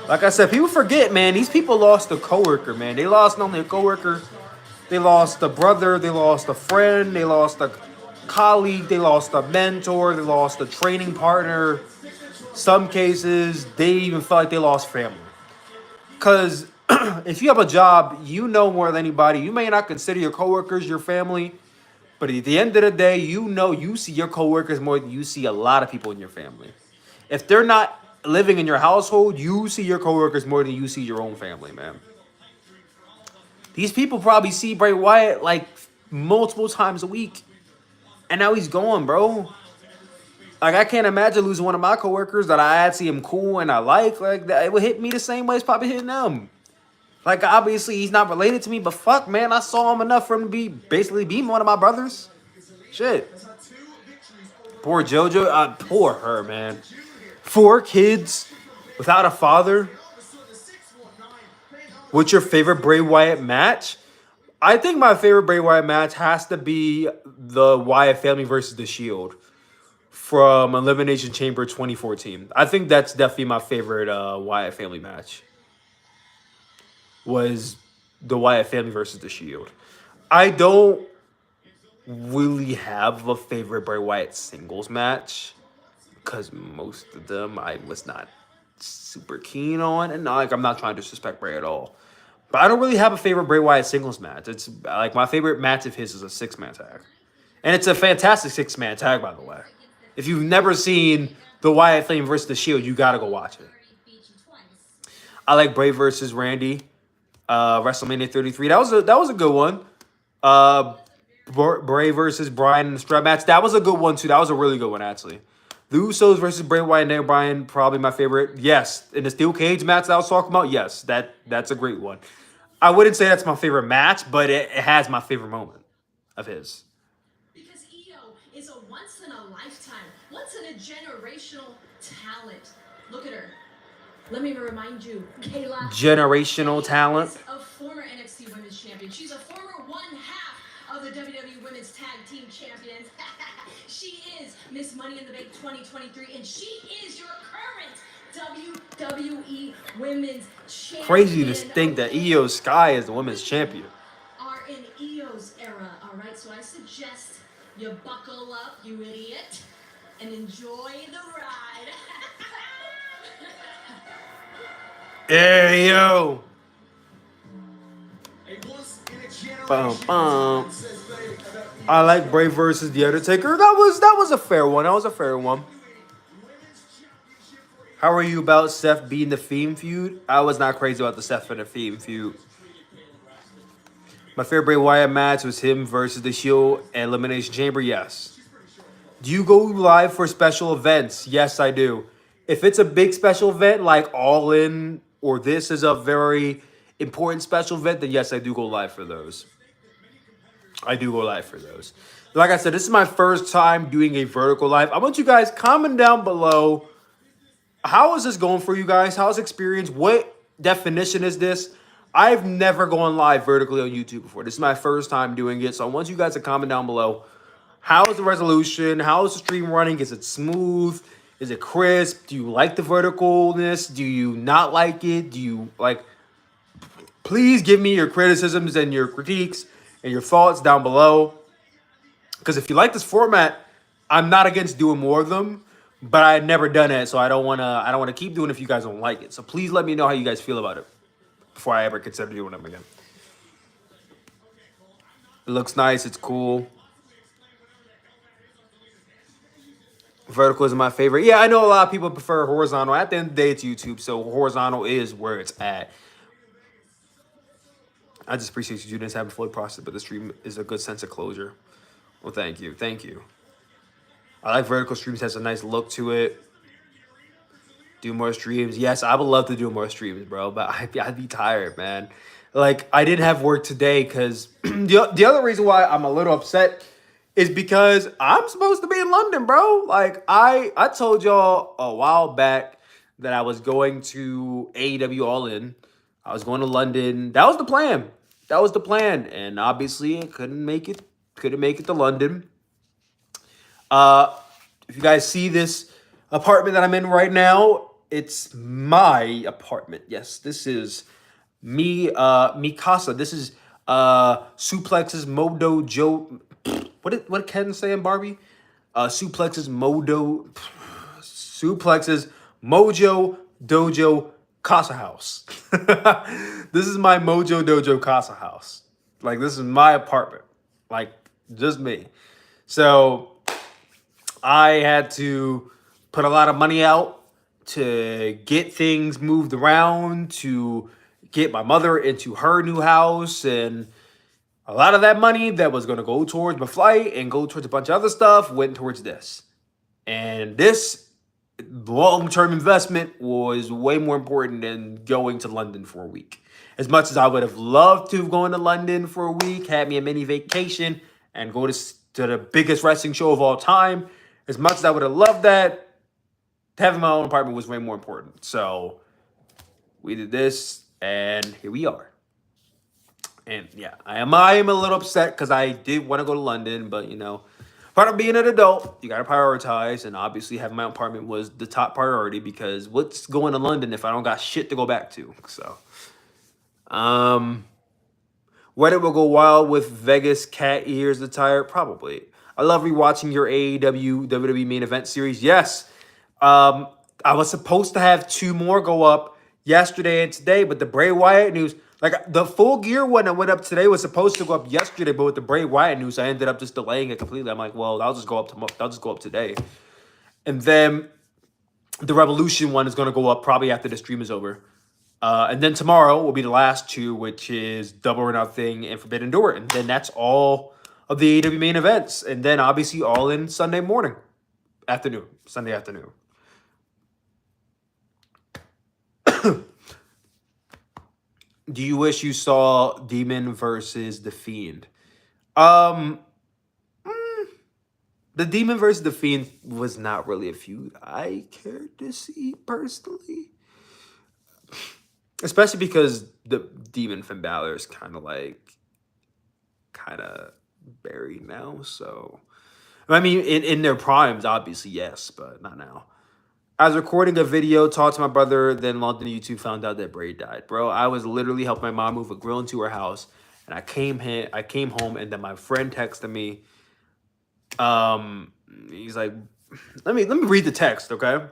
Like I said, people forget, man. These people lost a coworker, man. They lost not only a coworker, they lost a brother, they lost a friend, they lost a colleague, they lost a mentor, they lost a training partner. Some cases, they even felt like they lost family. Because if you have a job, you know more than anybody. You may not consider your coworkers your family. But at the end of the day, you see your coworkers more than you see a lot of people in your family. If they're not living in your household, you see your coworkers more than you see your own family, man. These people probably see Bray Wyatt like multiple times a week. And now he's gone, bro. Like, I can't imagine losing one of my coworkers that I see him cool and I like that. It would hit me the same way it's probably hitting them. Like, obviously, he's not related to me, but fuck, man, I saw him enough for him to basically be one of my brothers. Shit. Poor JoJo. Poor her, man. 4 kids without a father. What's your favorite Bray Wyatt match? I think my favorite Bray Wyatt match has to be the Wyatt family versus The Shield from Elimination Chamber 2014. I think that's definitely my favorite Wyatt family match. Was the Wyatt family versus The Shield. I don't really have a favorite Bray Wyatt singles match because most of them I was not super keen on, and like I'm not trying to disrespect Bray at all. But I don't really have a favorite Bray Wyatt singles match. It's like my favorite match of his is a 6-man tag. And it's a fantastic 6-man tag, by the way. If you've never seen the Wyatt Flame versus the Shield, you gotta go watch it. I like Bray versus Randy, WrestleMania 33. That was a good one. Bray versus Bryan in the strap match. That was a good one too. That was a really good one actually. The Usos versus Bray Wyatt and Daniel Bryan, probably my favorite. Yes, in the steel cage match that I was talking about. Yes, that's a great one. I wouldn't say that's my favorite match, but it has my favorite moment of his. Because EO is a once in a lifetime, once in a generational talent. Look at her. Let me remind you, Kayla. Generational talent. Is a former NXT Women's Champion. She's a former one-half of the WWE Women's Tag Team Champions. She is Miss Money in the Bank 2023, and she is your current WWE Women's Champion. Crazy to think that Io Sky is the Women's Champion. Are in Io's era, all right? So I suggest you buckle up, you idiot, and enjoy the ride. Hey yo. Bum, bum. I like Bray versus The Undertaker. That was a fair one. That was a fair one. How are you about Seth beating the Fiend feud? I was not crazy about the Seth and the Fiend feud. My favorite Bray Wyatt match was him versus the Shield and Elimination Chamber. Yes. Do you go live for special events? Yes, I do. If it's a big special event like All In or this is a very important special event, then yes, I do go live for those. I do go live for those. Like I said, this is my first time doing a vertical live. I want you guys comment down below. How is this going for you guys? How's experience? What definition is this? I've never gone live vertically on YouTube before. This is my first time doing it. So I want you guys to comment down below. How is the resolution? How is the stream running? Is it smooth? Is it crisp? Do you like the verticalness? Do you not like it? Do you like... Please give me your criticisms and your critiques and your thoughts down below. Because if you like this format, I'm not against doing more of them, but I've never done it, so I don't wanna keep doing it if you guys don't like it. So please let me know how you guys feel about it before I ever consider doing them again. It looks nice, it's cool. Vertical is my favorite. Yeah, I know a lot of people prefer horizontal. At the end of the day, it's YouTube, so horizontal is where it's at. I just appreciate you doing this, haven't fully processed, but the stream is a good sense of closure. Well, thank you. Thank you. I like vertical streams. Has a nice look to it. Do more streams. Yes, I would love to do more streams, bro, but I'd be tired, man. Like, I didn't have work today because the other reason why I'm a little upset is because I'm supposed to be in London, bro. Like, I told y'all a while back that I was going to AEW All In. I was going to London. That was the plan. That was the plan. And obviously, I couldn't make it to London. If you guys see this apartment that I'm in right now, it's my apartment. Yes, this is me casa. This is Souplex's Modo Joe. What Ken saying, Barbie? Souplex's Mojo Dojo Casa House. This is my Mojo Dojo Casa House. Like, this is my apartment. Like, just me. So I had to put a lot of money out to get things moved around, to get my mother into her new house, and a lot of that money that was going to go towards my flight and go towards a bunch of other stuff went towards this. And this long-term investment was way more important than going to London for a week. As much as I would have loved to have gone to London for a week, had me a mini vacation, and go to the biggest wrestling show of all time, as much as I would have loved that, having my own apartment was way more important. So we did this, and here we are. And yeah, I am a little upset because I did want to go to London, but you know, part of being an adult, you got to prioritize, and obviously having my own apartment was the top priority because what's going to London if I don't got shit to go back to? So, Reddit will go wild with Vegas cat ears attire, probably. I love rewatching your AEW WWE main event series. Yes, I was supposed to have 2 more go up yesterday and today, but the Bray Wyatt news, like the Full Gear one that went up today was supposed to go up yesterday, but with the Bray Wyatt news, I ended up just delaying it completely. I'm like, well, I'll just go up today. And then the Revolution one is going to go up probably after the stream is over. And then tomorrow will be the last 2, which is Double or Nothing and Forbidden Door. And then that's all of the AEW main events. And then obviously all in Sunday afternoon. Do you wish you saw Demon versus The Fiend? The Demon versus The Fiend was not really a feud I cared to see personally. Especially because the Demon Finn Balor is kind of buried now. So, I mean, in their primes, obviously, yes, but not now. I was recording a video, talked to my brother, then logged into YouTube, found out that Bray died. Bro, I was literally helping my mom move a grill into her house, and I came home, and then my friend texted me. He's like, let me read the text, okay?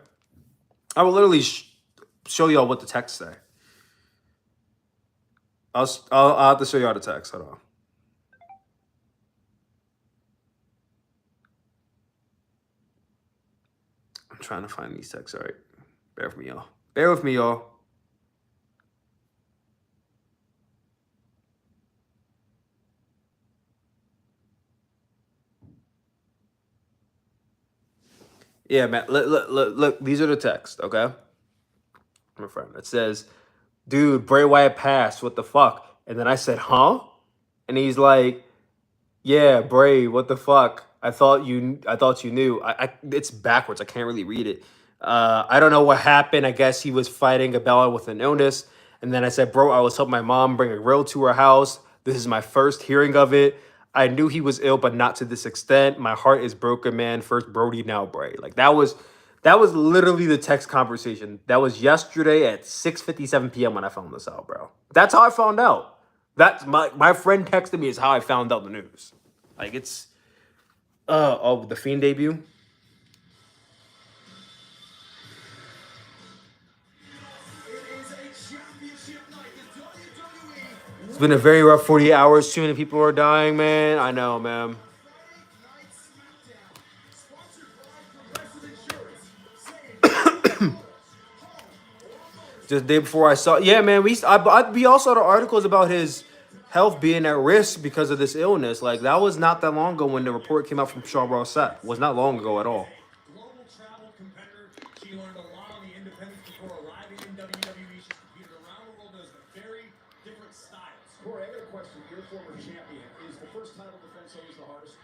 I will literally show y'all what the text say. I'll have to show y'all the text. Hold on. I'm trying to find these texts. All right. Bear with me, y'all. Yeah, man. Look. These are the texts, okay? My friend. It says, dude, Bray Wyatt passed. What the fuck? And then I said, huh? And he's like, yeah, Bray, what the fuck? I thought you knew. It's backwards. I can't really read it. I don't know what happened. I guess he was fighting a battle with an illness. And then I said, bro, I was helping my mom bring a grill to her house. This is my first hearing of it. I knew he was ill, but not to this extent. My heart is broken, man. First Brody, now Bray. Like that was literally the text conversation. That was yesterday at 6:57 p.m. when I found this out, bro. That's how I found out. That's my friend texted me is how I found out the news. Like it's the Fiend debut. It's been a very rough 48 hours. Too many people are dying, man. I know, man. Just the day before I saw, yeah, man. We all saw the articles about his health being at risk because of this illness. Like that was not that long ago when the report came out from Shaw Raw Seth. It was not long ago at all. Global travel competitor, she learned a lot on the independents before arriving in WWE. She's competed around the world as very different styles. Corey, I got a question. Your former champion, is the first title defense always the hardest?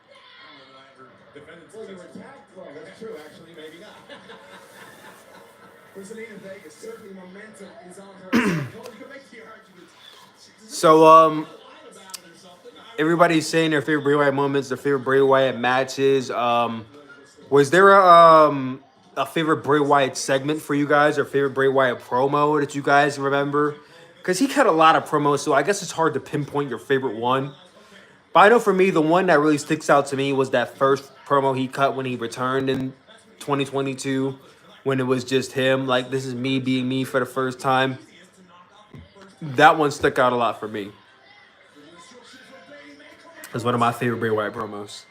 I don't know that I ever defended. Well, you were tagged. Well, that's true. Actually, maybe not. Listen, in Vegas, certainly momentum is on her side. You can make the argument. So, everybody's saying their favorite Bray Wyatt moments, their favorite Bray Wyatt matches. Was there a favorite Bray Wyatt segment for you guys, or favorite Bray Wyatt promo that you guys remember? Because he cut a lot of promos, so I guess it's hard to pinpoint your favorite one. But I know for me, the one that really sticks out to me was that first promo he cut when he returned in 2022, when it was just him. Like, this is me being me for the first time. That one stuck out a lot for me. It was one of my favorite Bray Wyatt promos.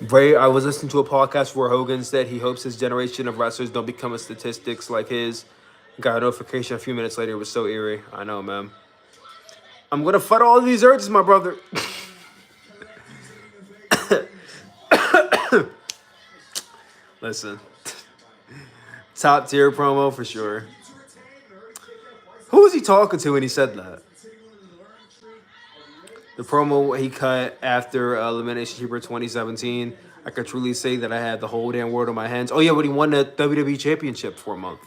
Bray, I was listening to a podcast where Hogan said he hopes his generation of wrestlers don't become a statistics like his. Got a notification a few minutes later. It was so eerie. I know, man. I'm going to fight all of these urges, my brother. Listen. Top tier promo for sure. Who was he talking to when he said that? The promo he cut after Elimination Chamber 2017. I could truly say that I had the whole damn world on my hands. Oh, yeah, but he won the WWE Championship for a month.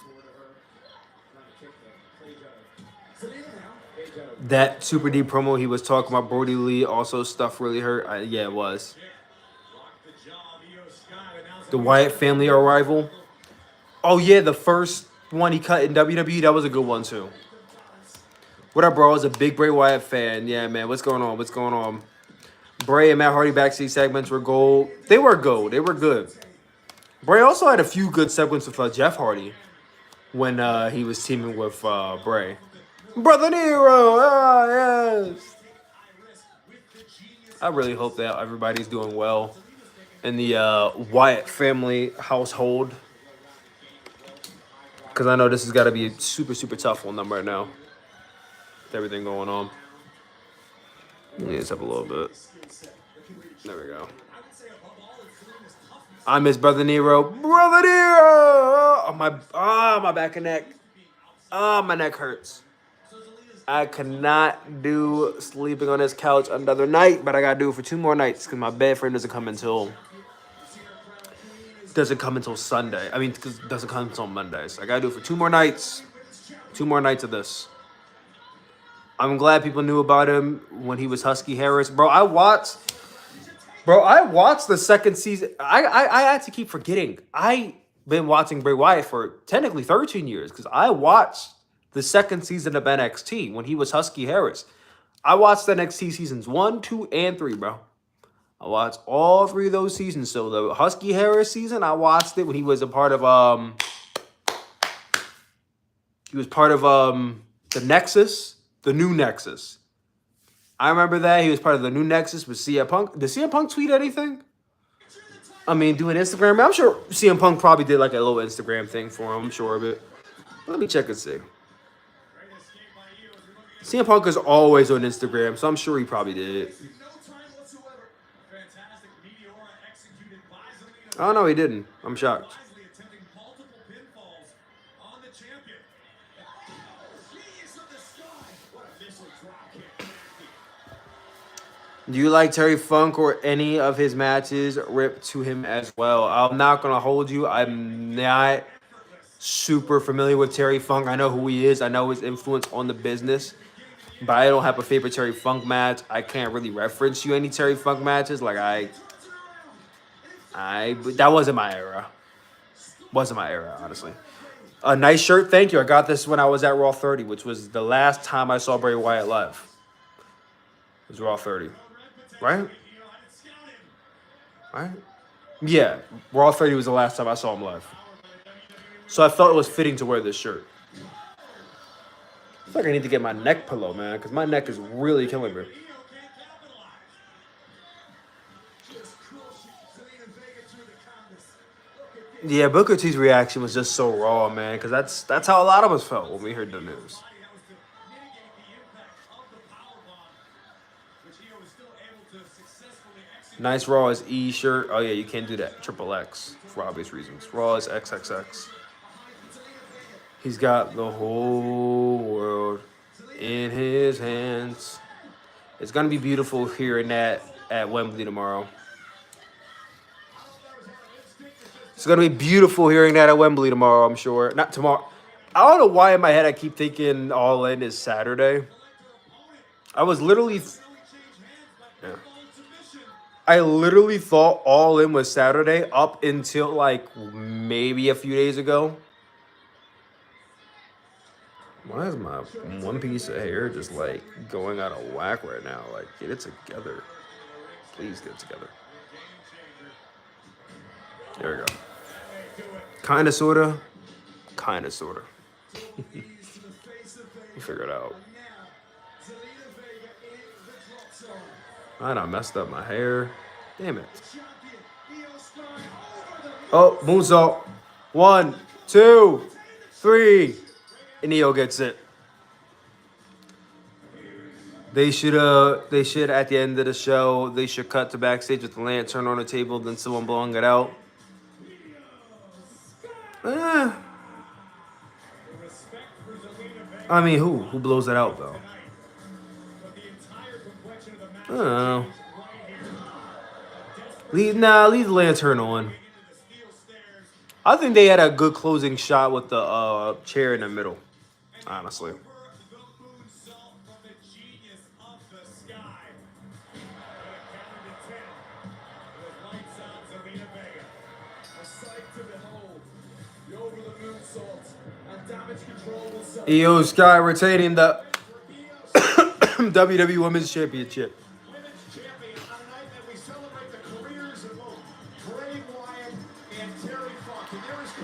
That Super Deep promo he was talking about Brody Lee, also stuff really hurt. Yeah, it was. The Wyatt family arrival. Oh, yeah, the first one he cut in WWE, that was a good one, too. What up, bro? I was a big Bray Wyatt fan. Yeah, man, what's going on? Bray and Matt Hardy backstage segments were gold. They were gold. They were good. Bray also had a few good segments with Jeff Hardy when he was teaming with Bray. Brother Nero, yes. I really hope that everybody's doing well in the Wyatt family household, because I know this has got to be a super, super tough on them right now with everything going on. Let me just have a little bit. There we go. I miss Brother Nero. Brother Nero! My back and neck. My neck hurts. I cannot do sleeping on this couch another night, but I gotta do it for 2 more nights because my bed frame doesn't come until Sunday. I mean, because it doesn't come until Monday. So I gotta do it for 2 more nights. 2 more nights of this. I'm glad people knew about him when he was Husky Harris, bro. I watched the second season. I had to keep forgetting. I've been watching Bray Wyatt for technically 13 years because I watched the second season of NXT when he was Husky Harris. I watched NXT seasons 1, 2, and 3, bro. I watched all 3 of those seasons. So the Husky Harris season, I watched it when he was a part of the Nexus, the new Nexus. I remember that he was part of the new Nexus with CM Punk. Did CM Punk tweet anything? I mean, do an Instagram. I'm sure CM Punk probably did like a little Instagram thing for him. I'm sure of it. Let me check and see. CM Punk is always on Instagram, so I'm sure he probably did. Oh, no, he didn't. I'm shocked. Do you like Terry Funk or any of his matches? Rip to him as well. I'm not going to hold you. I'm not super familiar with Terry Funk. I know who he is. I know his influence on the business. But I don't have a favorite Terry Funk match. I can't really reference you any Terry Funk matches. Like, that wasn't my era. Wasn't my era, honestly. A nice shirt. Thank you. I got this when I was at Raw 30, which was the last time I saw Bray Wyatt live. It was Raw 30. Right? Right? Yeah. Raw 30 was the last time I saw him live. So I felt it was fitting to wear this shirt. I feel like I need to get my neck pillow, man, because my neck is really killing me. Yeah, Booker T's reaction was just so raw, man, because that's how a lot of us felt when we heard the news. Nice Raw is E shirt. Oh, yeah, you can't do that. Triple X for obvious reasons. Raw is XXX. He's got the whole world in his hands. It's going to be beautiful hearing that at Wembley tomorrow. It's going to be beautiful hearing that at Wembley tomorrow, I'm sure. Not tomorrow. I don't know why in my head I keep thinking All In is Saturday. I literally thought All In was Saturday up until like maybe a few days ago. Why is my one piece of hair just like going out of whack right now? Like, get it together. Please get it together. There we go. Kinda, sorta. Kinda, sorta. We'll figure it out. I done messed up my hair. Damn it. Oh, moonsault. 1, 2, 3. And Neo gets it. They should at the end of the show, they should cut to backstage with the lantern on the table, then someone blowing it out. I mean, who blows it out though? I don't know. Leave the lantern on. I think they had a good closing shot with the chair in the middle, honestly. Io Sky retaining the WWE Women's Championship.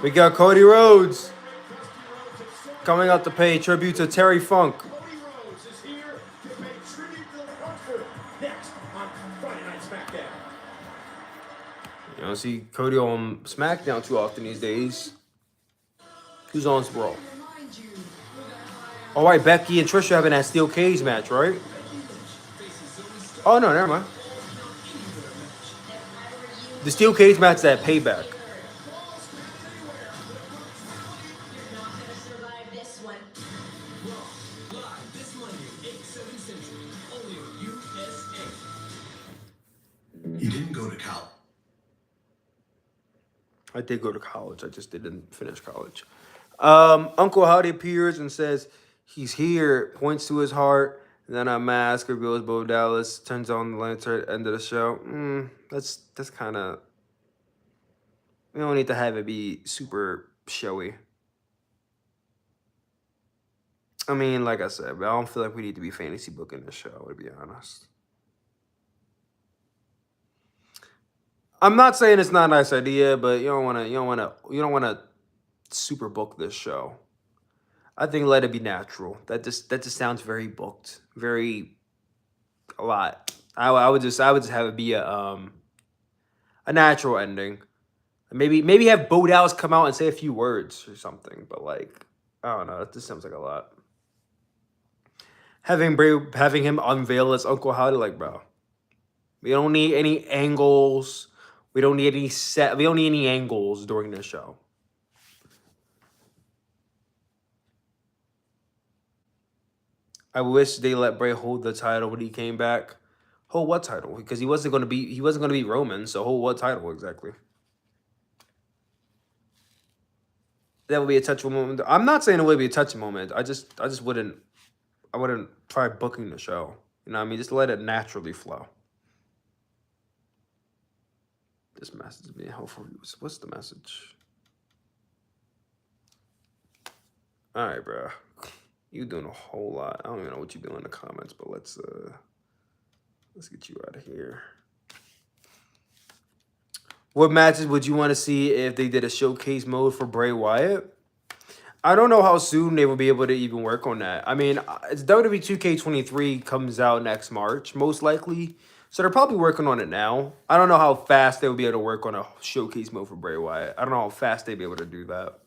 We got Cody Rhodes coming out to pay tribute to Terry Funk. Cody Rhodes is here to pay tribute to the Funkster next on Friday Night Smackdown. You don't see Cody on Smackdown too often these days. Who's on Raw? All right, Becky and Trish having that steel cage match, right? Oh no, never mind. The steel cage match is at Payback. You didn't go to college. I did go to college. I just didn't finish college. Uncle Howdy appears and says he's here, points to his heart, and then a mask reveals Bo Dallas, turns on the lantern at the end of the show. That's kind of... We don't need to have it be super showy. I mean, like I said, but I don't feel like we need to be fantasy booking this show, to be honest. I'm not saying it's not a nice idea, but you don't want to super book this show. I think let it be natural. That just sounds very booked, very a lot. I would just have it be a natural ending. Maybe have Bo Dallas come out and say a few words or something, but like I don't know. That just sounds like a lot. Having him unveil as Uncle Howdy, like bro, we don't need any angles. We don't need any angles during this show. I wish they let Bray hold the title when he came back. Hold what title? Because he wasn't gonna be Roman, so hold what title exactly? That would be a touchable moment. I'm not saying it would be a touching moment. I wouldn't try booking the show. You know what I mean? Just let it naturally flow. This message is being helpful. What's the message? All right, bro. You doing a whole lot. I don't even know what you do in the comments, but let's get you out of here. What matches would you want to see if they did a showcase mode for Bray Wyatt? I don't know how soon they will be able to even work on that. I mean, it's WWE 2K23 comes out next March, most likely. So they're probably working on it now. I don't know how fast they'll be able to work on a showcase mode for Bray Wyatt. I don't know how fast they'll be able to do that.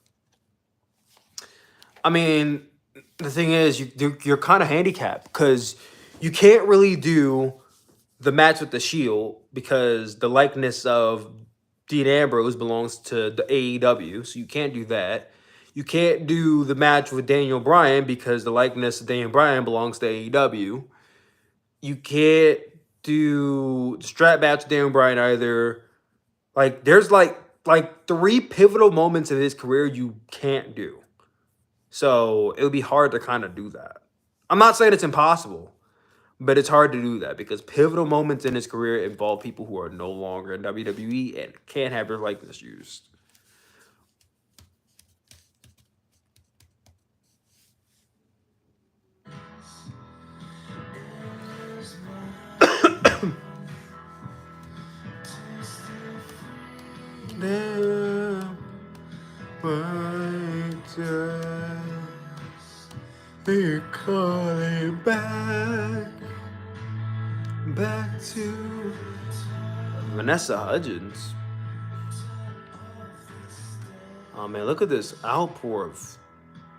I mean, the thing is, you're kind of handicapped because you can't really do the match with the Shield because the likeness of Dean Ambrose belongs to the AEW, so you can't do that. You can't do the match with Daniel Bryan because the likeness of Daniel Bryan belongs to AEW. You can't do the strap match with Daniel Bryan either. Like, there's like 3 pivotal moments of his career you can't do. So it would be hard to kind of do that. I'm not saying it's impossible, but it's hard to do that because pivotal moments in his career involve people who are no longer in WWE and can't have their likeness used. They're calling back to Vanessa Hudgens. Oh man, look at this outpour of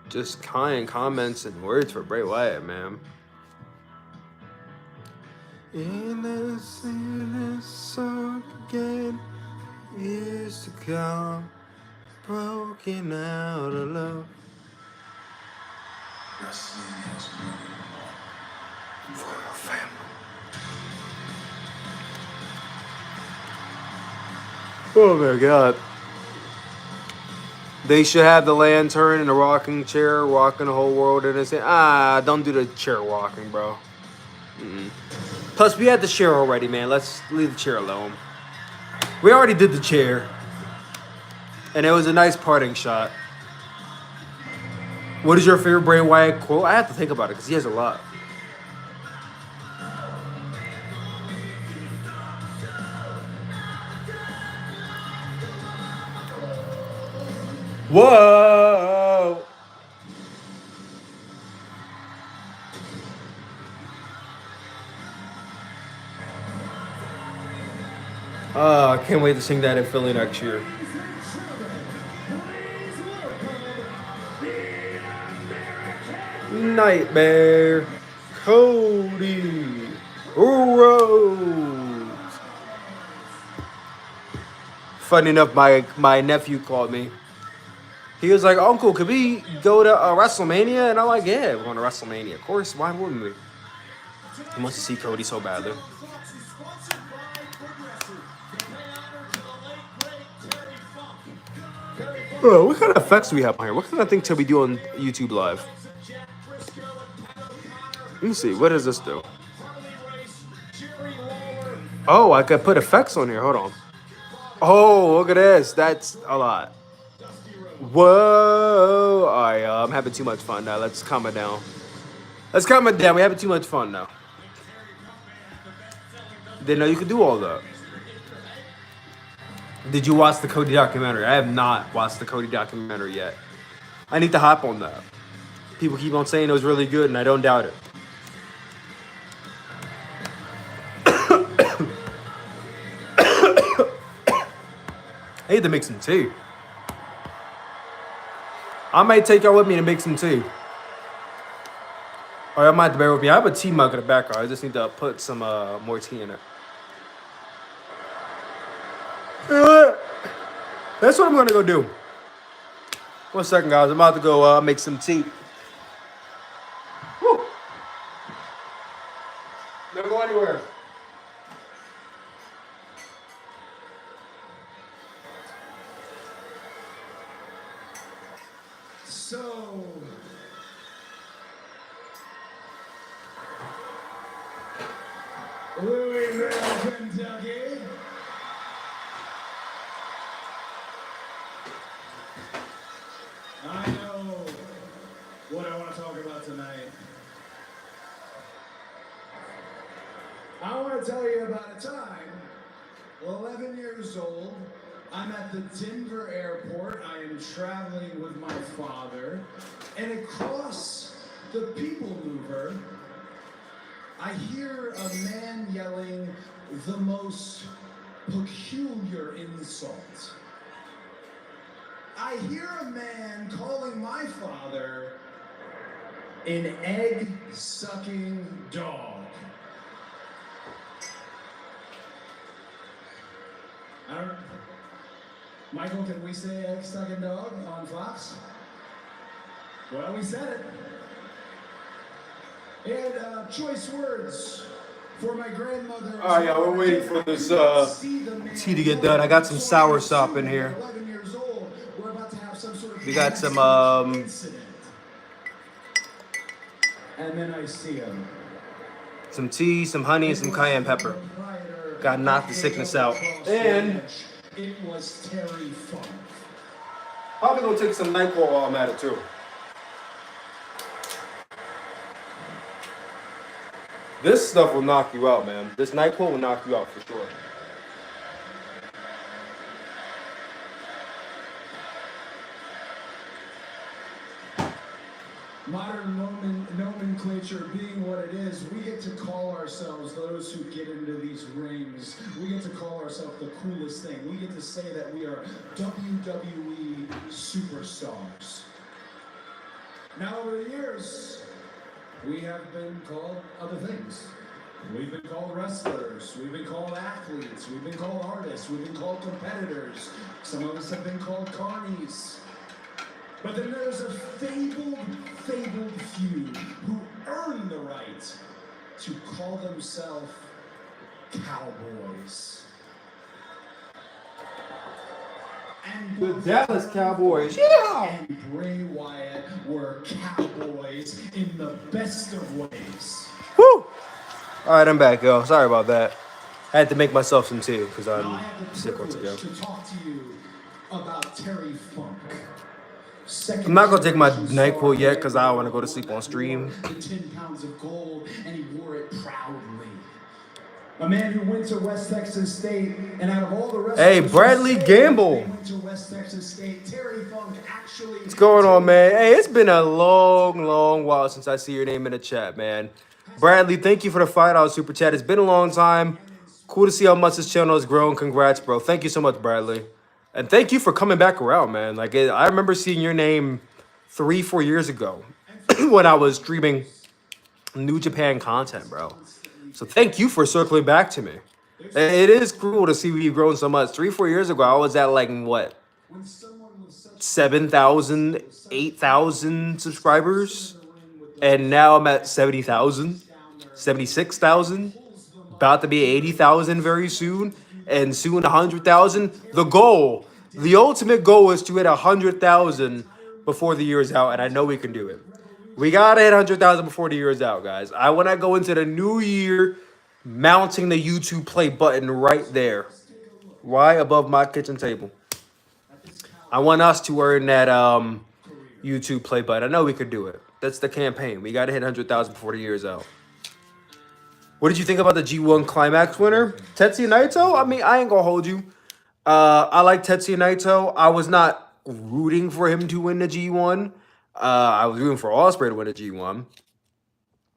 just kind comments and words for Bray Wyatt, man. Innocent song again, years to come, broken out of love. Wrestling has moved For your family. Oh my god. They should have the lantern and the rocking chair rocking the whole world and say, don't do the chair walking, bro. Plus, we had the chair already, man. Let's leave the chair alone. We already did the chair. And it was a nice parting shot. What is your favorite Bray Wyatt quote? I have to think about it because he has a lot. Whoa! I can't wait to sing that in Philly next year. Nightmare, Cody Rhodes. Funny enough, my nephew called me. He was like, "Uncle, could we go to WrestleMania?" And I'm like, "Yeah, we're going to WrestleMania. Of course, why wouldn't we?" He wants to see Cody so badly. Oh, what kind of effects do we have on here? What kind of things can we do on YouTube Live? Let me see. What does this do? Oh, I could put effects on here. Hold on. Oh, look at this. That's a lot. Whoa. All right, I'm having too much fun now. Let's calm it down. Let's calm it down. We're having too much fun now. Didn't know you could do all that. Did you watch the Cody documentary? I have not watched the Cody documentary yet. I need to hop on that. People keep on saying it was really good, and I don't doubt it. I need to make some tea. I might take y'all with me to make some tea. Or I might have to bear with me. I have a tea mug in the background. I just need to put some more tea in it. That's what I'm gonna go do. 1 second, guys. I'm about to go make some tea. Woo. Don't go anywhere. So, Louisville, Kentucky. I know what I want to talk about tonight. I want to tell you about a time, 11 years old, I'm at the Denver airport. I am traveling with my father, and across the people mover, I hear a man yelling the most peculiar insult. I hear a man calling my father an egg-sucking dog. I don't. Michael, can we say egg-sucking dog on Fox? Well, we said it. And choice words for my grandmother. All right, y'all, we're waiting for this tea to get done. I got some sour sop in here. 11 years old. We're about to have some sort of We got some incident. And then I see him. some tea, some honey, and some cayenne pepper. Got to knock the sickness out. And it was Terry Funk. probably gonna take some NyQuil while I'm at it too. This stuff will knock you out, man. This NyQuil will knock you out for sure. Modern nomenclature being what it is, we get to call ourselves those who get into these rings. We get to call ourselves the coolest thing. We get to say that we are WWE superstars. Now, over the years, we have been called other things. We've been called wrestlers, we've been called athletes, we've been called artists, we've been called competitors. Some of us have been called carnies. But then there's a fabled few who earn the right to call themselves cowboys. And The Dallas Cowboys. Yeah! And Bray Wyatt were cowboys in the best of ways. Woo! All right, I'm back, yo. Sorry about that. I had to make myself some tea because I'm sick once again. To talk to you about Terry Funk. I'm not gonna take my NyQuil yet because I don't want to go to sleep on stream. The 10 pounds of gold, and he wore it proudly. A man who went to West Texas State, and out of all the rest Hey, of us Bradley who say Gamble. they went to West Texas State, Terry Funk actually. What's going on, man? Hey, it's been a long while since I see your name in the chat, man. Bradley, thank you for the $5 super chat. It's been a long time. Cool to see how much this channel has grown. Congrats, bro. Thank you so much, Bradley. And thank you for coming back around, man. Like, I remember seeing your name 3-4 years ago when I was streaming New Japan content, bro. So thank you for circling back to me. It is cool to see you've grown so much. 3-4 years ago, I was at like, what, 7,000, 8,000 subscribers? And now I'm at 70,000, 76,000. About to be 80,000 very soon. And soon 100,000. The goal, the ultimate goal is to hit 100,000 before the year is out. And I know we can do it. We gotta hit 100,000 before the year is out, guys. I want to go into the new year mounting the YouTube play button right there, right above my kitchen table. I want us to earn that YouTube play button. I know we could do it. That's the campaign. We gotta hit 100,000 before the year is out. What did you think about the G1 Climax winner, Tetsuya Naito? I mean, I ain't gonna hold you. I like Tetsuya Naito. I was not rooting for him to win the G1. I was rooting for Ospreay to win the G1.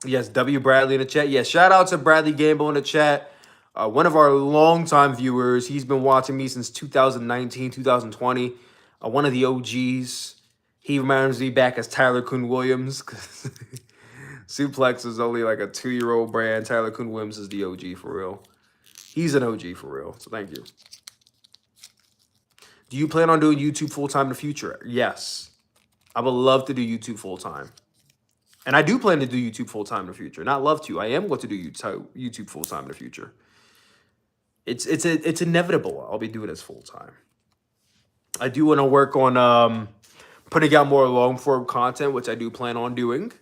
Yes, W. Bradley in the chat. Yes, shout out to Bradley Gamble in the chat. One of our longtime viewers. He's been watching me since 2019, 2020. One of the OGs. He reminds me back as Tyler Kuhn Williams. Sooplex is only like a 2-year-old brand. Tyler Kuhn Williams is the OG for real. He's an OG for real. So thank you. Do you plan on doing YouTube full-time in the future? Yes. I would love to do YouTube full-time. And I do plan to do YouTube full-time in the future. Not love to. I am going to do YouTube full-time in the future. It's inevitable. I'll be doing this full-time. I do want to work on putting out more long-form content, which I do plan on doing.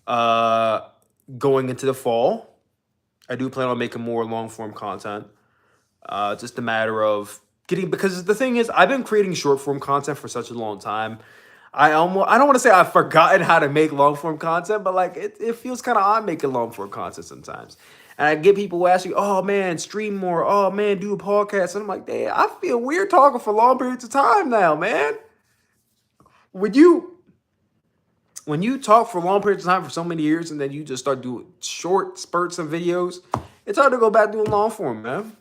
Going into the fall, I do plan on making more long-form content. Just a matter of getting, because the thing is, I've been creating short-form content for such a long time. I don't want to say I've forgotten how to make long-form content, but like it feels kind of odd making long-form content sometimes. And I get people asking, oh man, stream more. Oh man, do a podcast. And I'm like, damn, I feel weird talking for long periods of time now, man. When you talk for long periods of time for so many years and then you just start doing short spurts of videos, it's hard to go back doing long form, man.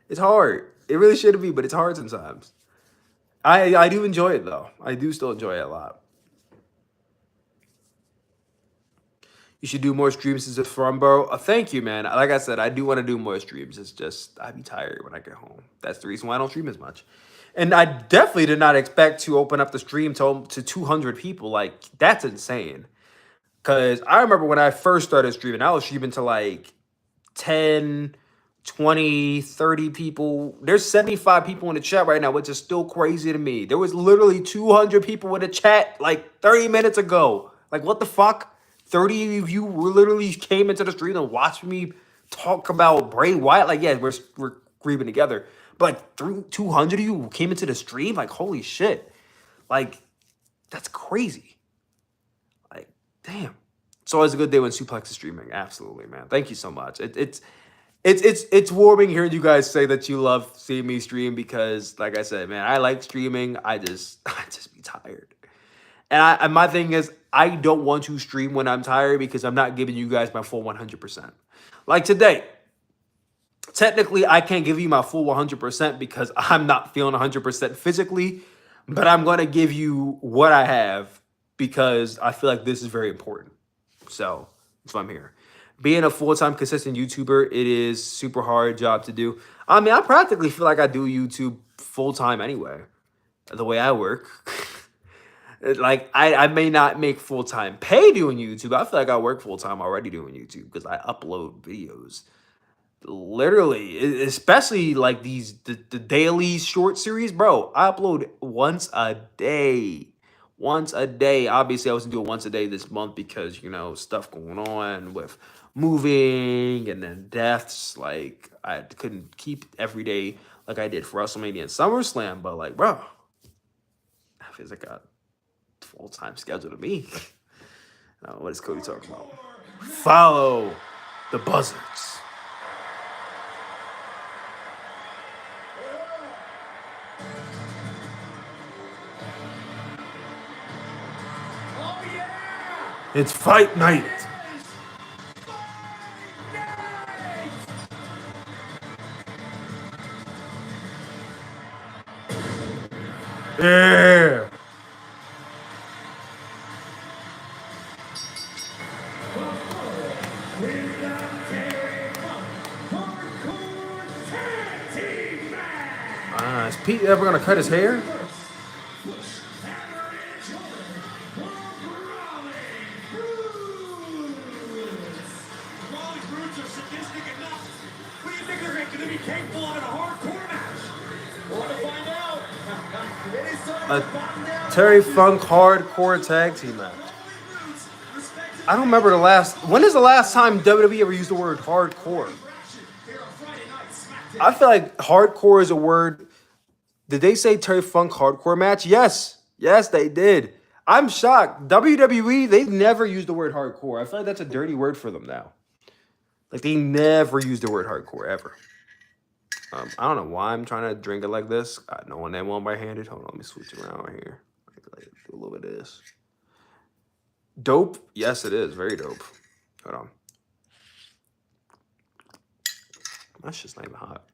It's hard. It really shouldn't be, but it's hard sometimes. I do enjoy it, though. I do still enjoy it a lot. You should do more streams since it's fun, bro. Thank you, man. Like I said, I do want to do more streams. It's just, I'd be tired when I get home. That's the reason why I don't stream as much. And I definitely did not expect to open up the stream to 200 people. Like, that's insane. Because I remember when I first started streaming, I was streaming to like 10, 20, 30 people. There's 75 people in the chat right now, which is still crazy to me. There was literally 200 people in the chat like 30 minutes ago. Like, what the fuck? 30 of you literally came into the stream and watched me talk about Bray Wyatt. Like, yeah, we're grieving together. But like 200 of you came into the stream? Like, holy shit. Like, that's crazy. Like, damn. It's always a good day when Sooplex is streaming. Absolutely, man. Thank you so much. It's warming hearing you guys say that you love seeing me stream because, like I said, man, I like streaming. I just be tired. And my thing is, I don't want to stream when I'm tired because I'm not giving you guys my full 100%. Like today, technically, I can't give you my full 100% because I'm not feeling 100% physically, but I'm going to give you what I have because I feel like this is very important. So that's why I'm here. Being a full-time consistent YouTuber, it is super hard job to do. I mean, I practically feel like I do YouTube full-time anyway, the way I work. Like, I may not make full-time pay doing YouTube. I feel like I work full-time already doing YouTube because I upload videos. Literally, especially like the daily short series, bro. I upload once a day. Once a day. Obviously, I wasn't doing once a day this month because, you know, stuff going on with moving and then deaths. Like, I couldn't keep every day like I did for WrestleMania and SummerSlam. But, like, bro, that feels like a full-time schedule to me. What is Cody talking about? Follow the buzzards. It's fight night. Yeah. Is Pete ever gonna cut his hair? A Terry Funk hardcore tag team match. I don't remember the last. When is the last time WWE ever used the word hardcore? I feel like hardcore is a word. Did they say Terry Funk hardcore match? Yes. Yes, they did. I'm shocked. WWE, they've never used the word hardcore. I feel like that's a dirty word for them now. Like, they never use the word hardcore, ever. I don't know why I'm trying to drink it like this. No one that one by handed. Hold on, let me switch around right here. Like, do a little bit of this. Dope? Yes, it is. Very dope. Hold on. That's just not even hot.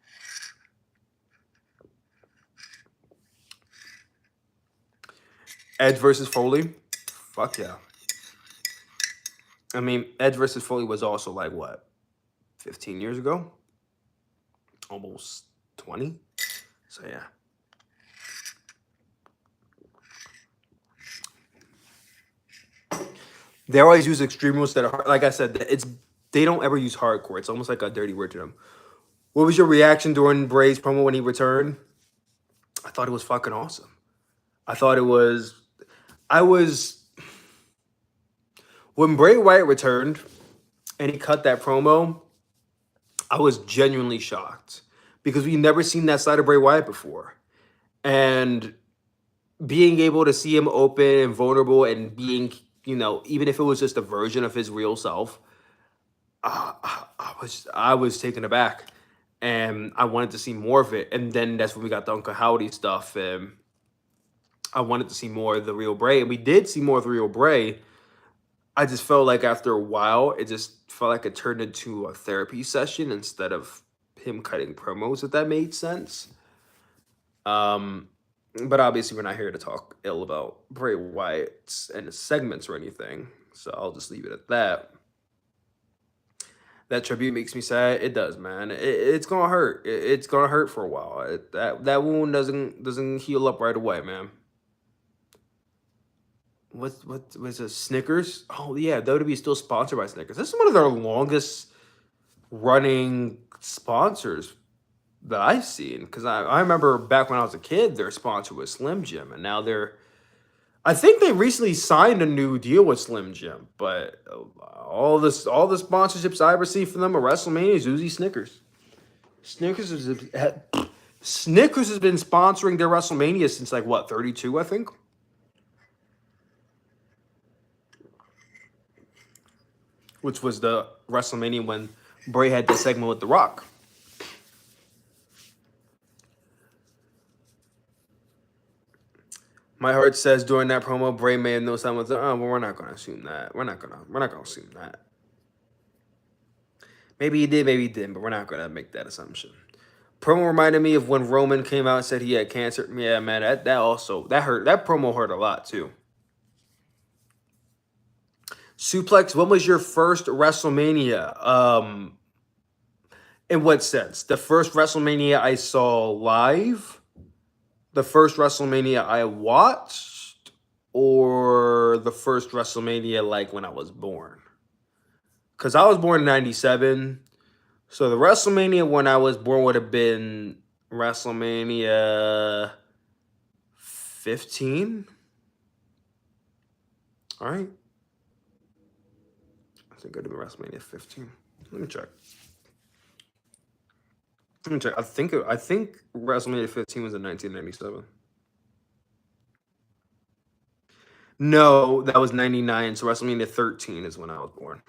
Edge versus Foley? Fuck yeah. I mean, Edge versus Foley was also like, what, 15 years ago? Almost 20? So, yeah. They always use extreme rules that are hard. Like I said, they don't ever use hardcore. It's almost like a dirty word to them. What was your reaction during Bray's promo when he returned? I thought it was fucking awesome. When Bray Wyatt returned and he cut that promo, I was genuinely shocked because we've never seen that side of Bray Wyatt before. And being able to see him open and vulnerable and being, even if it was just a version of his real self, I was taken aback. And I wanted to see more of it. And then that's when we got the Uncle Howdy stuff. And I wanted to see more of the real Bray. And we did see more of the real Bray. I just felt like after a while, it just felt like it turned into a therapy session instead of him cutting promos, if that made sense. But obviously, we're not here to talk ill about Bray Wyatt and his segments or anything. So I'll just leave it at that. That tribute makes me sad. It does, man. It's gonna hurt. It's gonna hurt for a while. That wound doesn't heal up right away, man. What was it? Snickers? Oh yeah, WWE is still sponsored by Snickers. This is one of their longest running sponsors that I've seen. Because I remember back when I was a kid, their sponsor was Slim Jim, and now I think they recently signed a new deal with Slim Jim, but all the sponsorships I received from them at WrestleMania is usually Snickers. Snickers has been sponsoring their WrestleMania since 32, I think. Which was the WrestleMania when Bray had the segment with The Rock. My heart says during that promo, Bray may have known something with well, we're not gonna assume that. We're not gonna assume that. Maybe he did, maybe he didn't, but we're not gonna make that assumption. Promo reminded me of when Roman came out and said he had cancer. Yeah, man, that hurt. That promo hurt a lot too. Sooplex, when was your first WrestleMania? In what sense? The first WrestleMania I saw live? The first WrestleMania I watched? Or the first WrestleMania when I was born? Because I was born in 97. So the WrestleMania when I was born would have been WrestleMania 15. All right. I think it'd be WrestleMania 15. Let me check. I think WrestleMania 15 was in 1997. No, that was 99. So WrestleMania 13 is when I was born.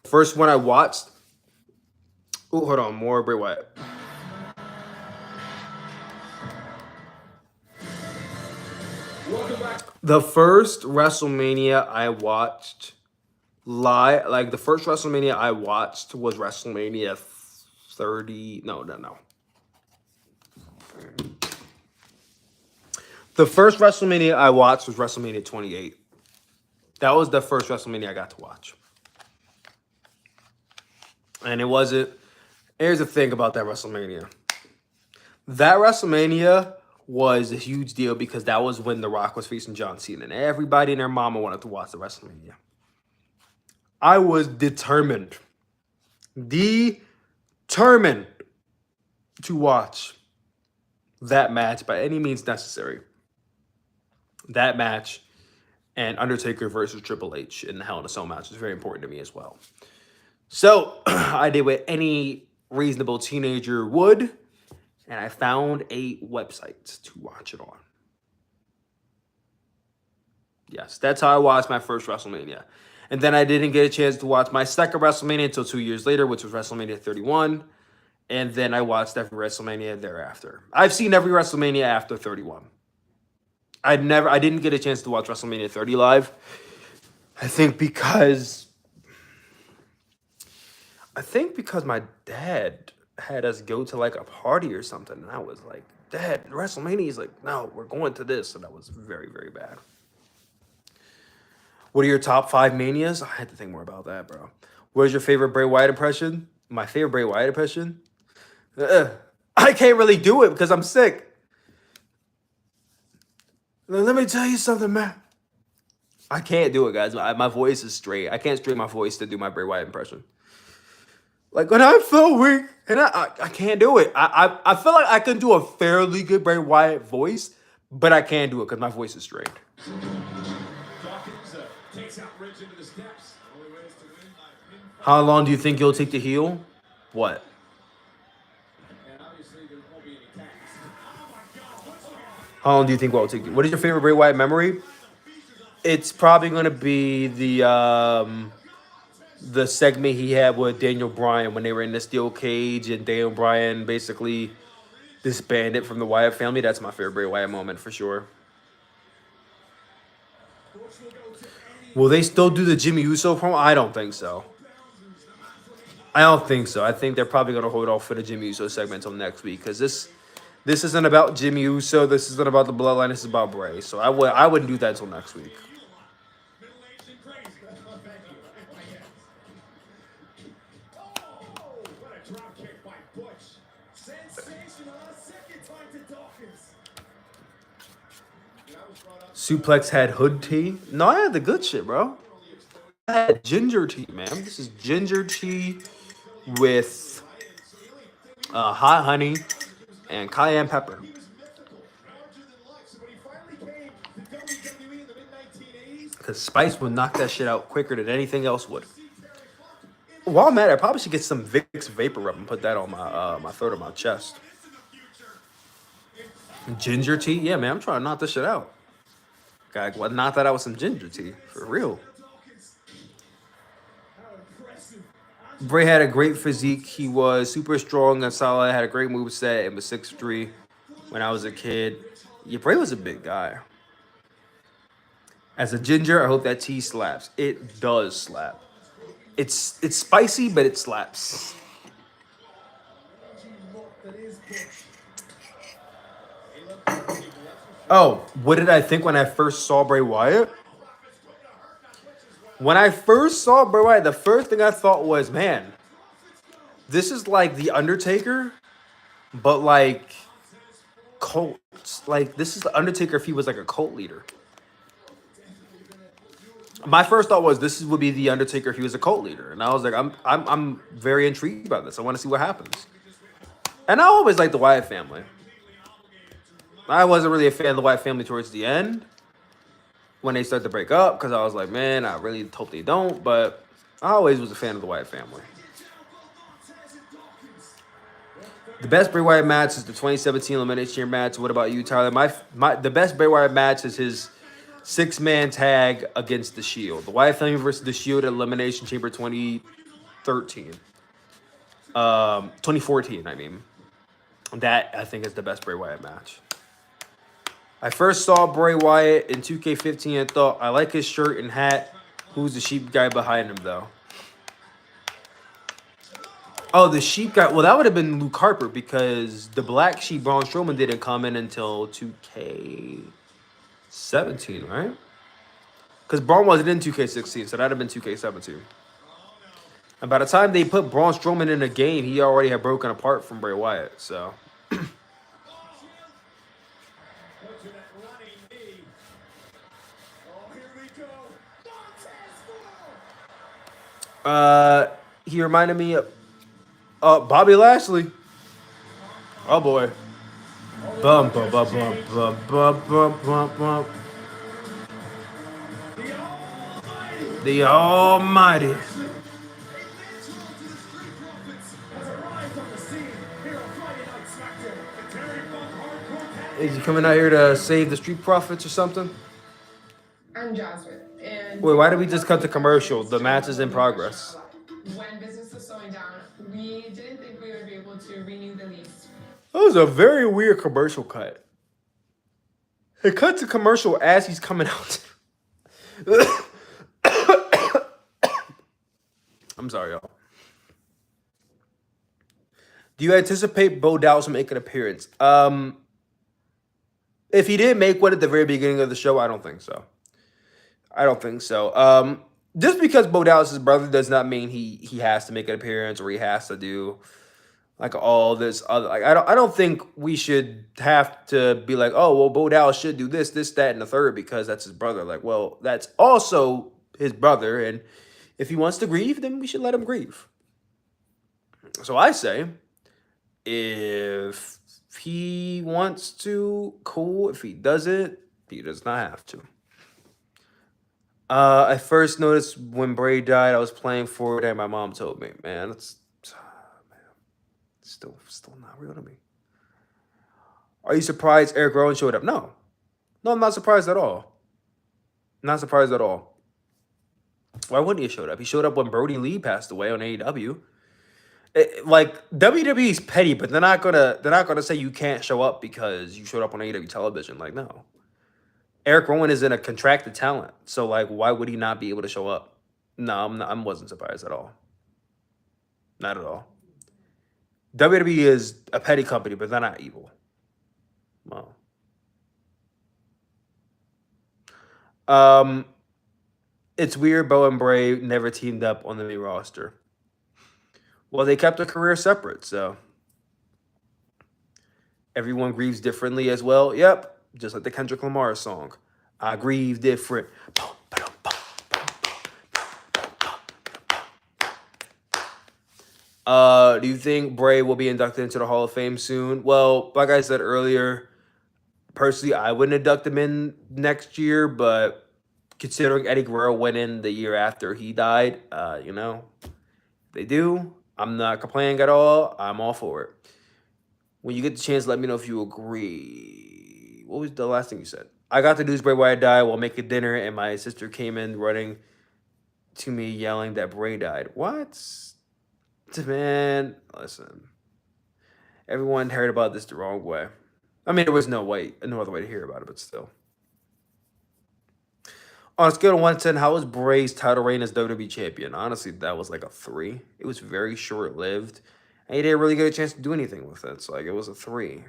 First one I watched. Oh, hold on. More Bray Wyatt. The first WrestleMania I watched live, like the first WrestleMania I watched was WrestleMania 30. No. The first WrestleMania I watched was WrestleMania 28. That was the first WrestleMania I got to watch. And it wasn't. Here's the thing about that WrestleMania. That WrestleMania was a huge deal because that was when The Rock was facing John Cena. And everybody and their mama wanted to watch the WrestleMania. I was determined to watch that match by any means necessary. That match and Undertaker versus Triple H in the Hell in a Cell match was very important to me as well. So I did what any reasonable teenager would, and I found a website to watch it on. Yes, that's how I watched my first WrestleMania. And then I didn't get a chance to watch my second WrestleMania until 2 years later, which was WrestleMania 31. And then I watched every WrestleMania thereafter. I've seen every WrestleMania after 31. I didn't get a chance to watch WrestleMania 30 live. I think because my dad had us go to like a party or something. And I was like, Dad, WrestleMania? He's like, no, we're going to this. And that was very, very bad. What are your top 5 manias? I had to think more about that, bro. What is your favorite Bray Wyatt impression? My favorite Bray Wyatt impression? I can't really do it because I'm sick. Let me tell you something, man. I can't do it, guys. My voice is straight. I can't straighten my voice to do my Bray Wyatt impression. Like when I feel weak, and I can't do it. I feel like I can do a fairly good Bray Wyatt voice, but I can't do it because my voice is strained. How long do you think you'll take to heal? What? How long do you think will take you? What is your favorite Bray Wyatt memory? It's probably going to be the segment he had with Daniel Bryan when they were in the steel cage and Daniel Bryan basically disbanded from the Wyatt family. That's my favorite Bray Wyatt moment for sure. Will they still do the Jimmy Uso promo? I don't think so. I think they're probably going to hold off for the Jimmy Uso segment until next week because this isn't about Jimmy Uso. This isn't about the Bloodline. This is about Bray. So I wouldn't do that until next week. Sooplex had hood tea. No, I had the good shit, bro. I had ginger tea, man. This is ginger tea with hot honey and cayenne pepper. Because spice would knock that shit out quicker than anything else would. While I'm at it, I probably should get some Vicks Vapor Rub and put that on my throat or my chest. Ginger tea? Yeah, man, I'm trying to knock this shit out. Gotta knock that out with some ginger tea. For real. Bray had a great physique. He was super strong and solid. Had a great moveset and was 6'3" when I was a kid. Yeah, Bray was a big guy. As a ginger, I hope that tea slaps. It does slap. It's spicy, but it slaps. Oh, what did I think when I first saw Bray Wyatt? When I first saw Bray Wyatt, the first thing I thought was, man, this is like The Undertaker, but like cult. Like, this is The Undertaker if he was like a cult leader. My first thought was this would be The Undertaker if he was a cult leader. And I was like, I'm very intrigued by this. I want to see what happens. And I always liked the Wyatt family. I wasn't really a fan of the Wyatt family towards the end when they started to break up because I was like, man, I really hope they don't. But I always was a fan of the Wyatt family. The best Bray Wyatt match is the 2017 Elimination Chamber match. What about you, Tyler? The best Bray Wyatt match is his 6-man tag against The Shield. The Wyatt family versus The Shield at Elimination Chamber 2013. 2014, I mean. That, I think, is the best Bray Wyatt match. I first saw Bray Wyatt in 2K15 and thought, I like his shirt and hat. Who's the sheep guy behind him, though? Oh, the sheep guy. Well, that would have been Luke Harper because the black sheep, Braun Strowman, didn't come in until 2K17, right? Because Braun wasn't in 2K16, so that would have been 2K17. And by the time they put Braun Strowman in the game, he already had broken apart from Bray Wyatt, so... He reminded me of Bobby Lashley. Oh boy. Bum bum bum bum bum bum bum bum bum. The Almighty. Is he coming out here to save the Street Profits or something? I'm Jasmine. And wait, why did we just cut the commercial? The match is in progress. When business was slowing down, we didn't think we would be able to renew the lease. That was a very weird commercial cut. It cuts a commercial as he's coming out. I'm sorry, y'all. Do you anticipate Bo Dallas will make an appearance? If he didn't make one at the very beginning of the show, I don't think so. I don't think so. Just because Bo Dallas' brother does not mean he has to make an appearance or he has to do like all this other. Like I don't think we should have to be like, oh well, Bo Dallas should do this, that, and the third because that's his brother. Like, well, that's also his brother, and if he wants to grieve, then we should let him grieve. So I say, if he wants to, cool. If he doesn't, he does not have to. I first noticed when Bray died, I was playing Fortnite, and my mom told me, man, it's still not real to me. Are you surprised Eric Rowan showed up? No, I'm not surprised at all. Not surprised at all. Why wouldn't he have showed up? He showed up when Brody Lee passed away on AEW. Like WWE's petty, but they're not gonna say you can't show up because you showed up on AEW television. Like, no. Eric Rowan isn't a contracted talent, so like, why would he not be able to show up? No, I wasn't surprised at all. Not at all. WWE is a petty company, but they're not evil. Well, it's weird. Bo and Bray never teamed up on the main roster. Well, they kept their career separate, so everyone grieves differently as well. Yep, just like the Kendrick Lamar song. I grieve different. Do you think Bray will be inducted into the Hall of Fame soon? Well, like I said earlier, personally, I wouldn't induct him in next year, but considering Eddie Guerrero went in the year after he died, they do. I'm not complaining at all. I'm all for it. When you get the chance, let me know if you agree. What was the last thing you said? I got the news Bray Wyatt died while making dinner, and my sister came in running to me yelling that Bray died. What? Man, listen. Everyone heard about this the wrong way. I mean, there was no other way to hear about it, but still. On a scale of 1 to 10, how was Bray's title reign as WWE champion? Honestly, that was like a 3. It was very short-lived, and he didn't really get a chance to do anything with it. So, like, it was a 3.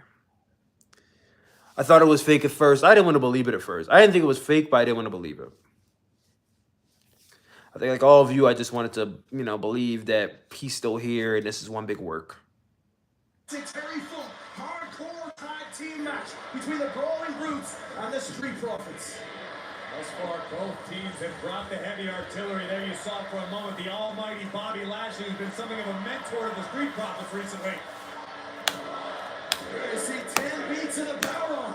I thought it was fake at first. I didn't want to believe it at first. I didn't think it was fake, but I didn't want to believe it. I think, like all of you, I just wanted to, believe that he's still here and this is one big work. It's a very full, hardcore tag team match between the Brawling Brutes and the Street Profits. Thus far, both teams have brought the heavy artillery. There you saw for a moment the almighty Bobby Lashley, who's been something of a mentor to the Street Profits recently. You see 10 beats in the power arm.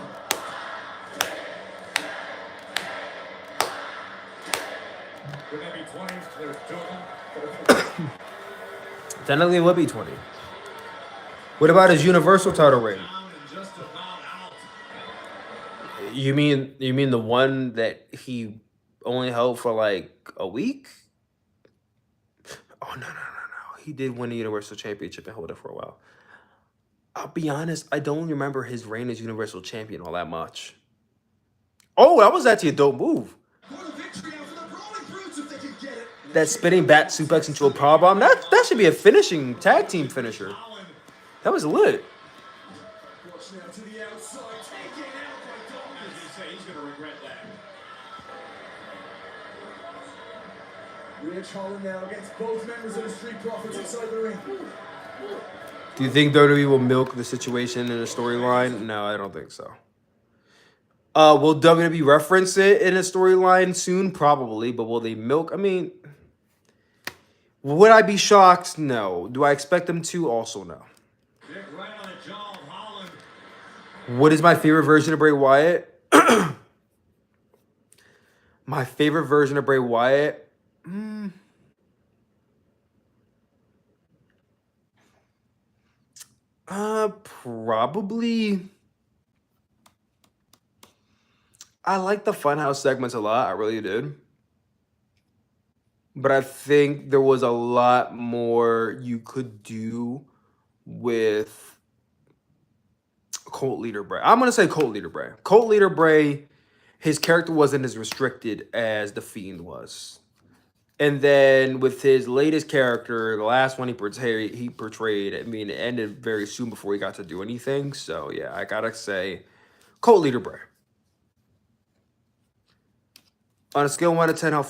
Would that be 20? There's 2 of them. Technically, it would be 20. What about his Universal title reign? You mean the one that he only held for like a week? Oh, no. He did win the Universal Championship and hold it for a while. I'll be honest, I don't remember his reign as Universal Champion all that much. Oh, that was actually a dope move. That spinning bat suplex into a powerbomb. That should be a finishing tag team finisher. That was lit. To the outside, taken out by Dalton. As you say, he's going to regret that. Rich Holland now against both members of the Street Profits inside the ring. Do you think WWE will milk the situation in a storyline? No, I don't think so. Will WWE reference it in a storyline soon? Probably, but will they milk? I mean, would I be shocked? No. Do I expect them to? Also, no. Right on the jaw of Holland. What is my favorite version of Bray Wyatt? My favorite version of Bray Wyatt? Probably. I like the Funhouse segments a lot. I really did. But I think there was a lot more you could do with Cult Leader Bray. I'm going to say Cult Leader Bray. Cult Leader Bray, his character wasn't as restricted as The Fiend was. And then with his latest character, the last one he portrayed, I mean, it ended very soon before he got to do anything. So, yeah, I got to say Cult Leader Bray. On a scale of 1 to 10, how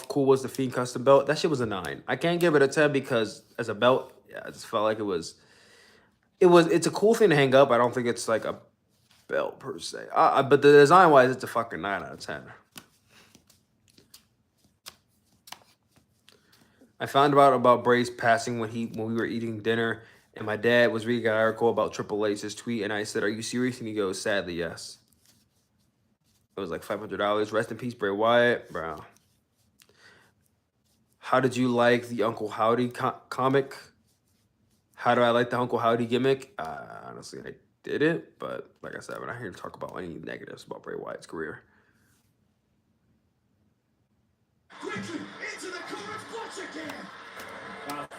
cool was the Fiend custom belt? That shit was a 9. I can't give it a 10 because as a belt, yeah, I just felt like it's a cool thing to hang up. I don't think it's like a belt per se. But the design wise, it's a fucking 9 out of 10. I found out about Bray's passing when we were eating dinner, and my dad was reading an article about Triple H's tweet, and I said, "Are you serious?" And he goes, "Sadly, yes." It was like $500. Rest in peace, Bray Wyatt, bro. How did you like the Uncle Howdy comic? How do I like the Uncle Howdy gimmick? Honestly, I did it, but like I said, we're not here to talk about any negatives about Bray Wyatt's career.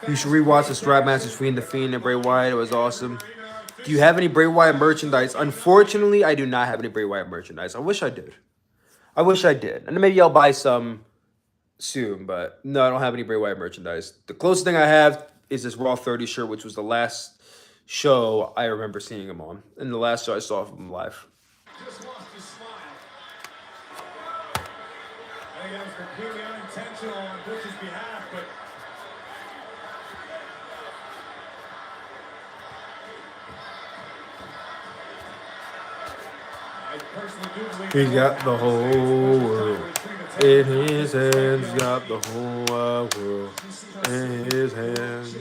You should rewatch the strap match between The Fiend and Bray Wyatt. It was awesome. Do you have any Bray Wyatt merchandise? Unfortunately, I do not have any Bray Wyatt merchandise. I wish I did. And maybe I'll buy some soon, but no, I don't have any Bray Wyatt merchandise. The closest thing I have is this Raw 30 shirt, which was the last show I remember seeing him on. And the last show I saw of him live. Just lost his smile. I think that was completely unintentional on Butch's behalf, but I personally do believe He got the whole world in his hands. Got the whole world in his hands.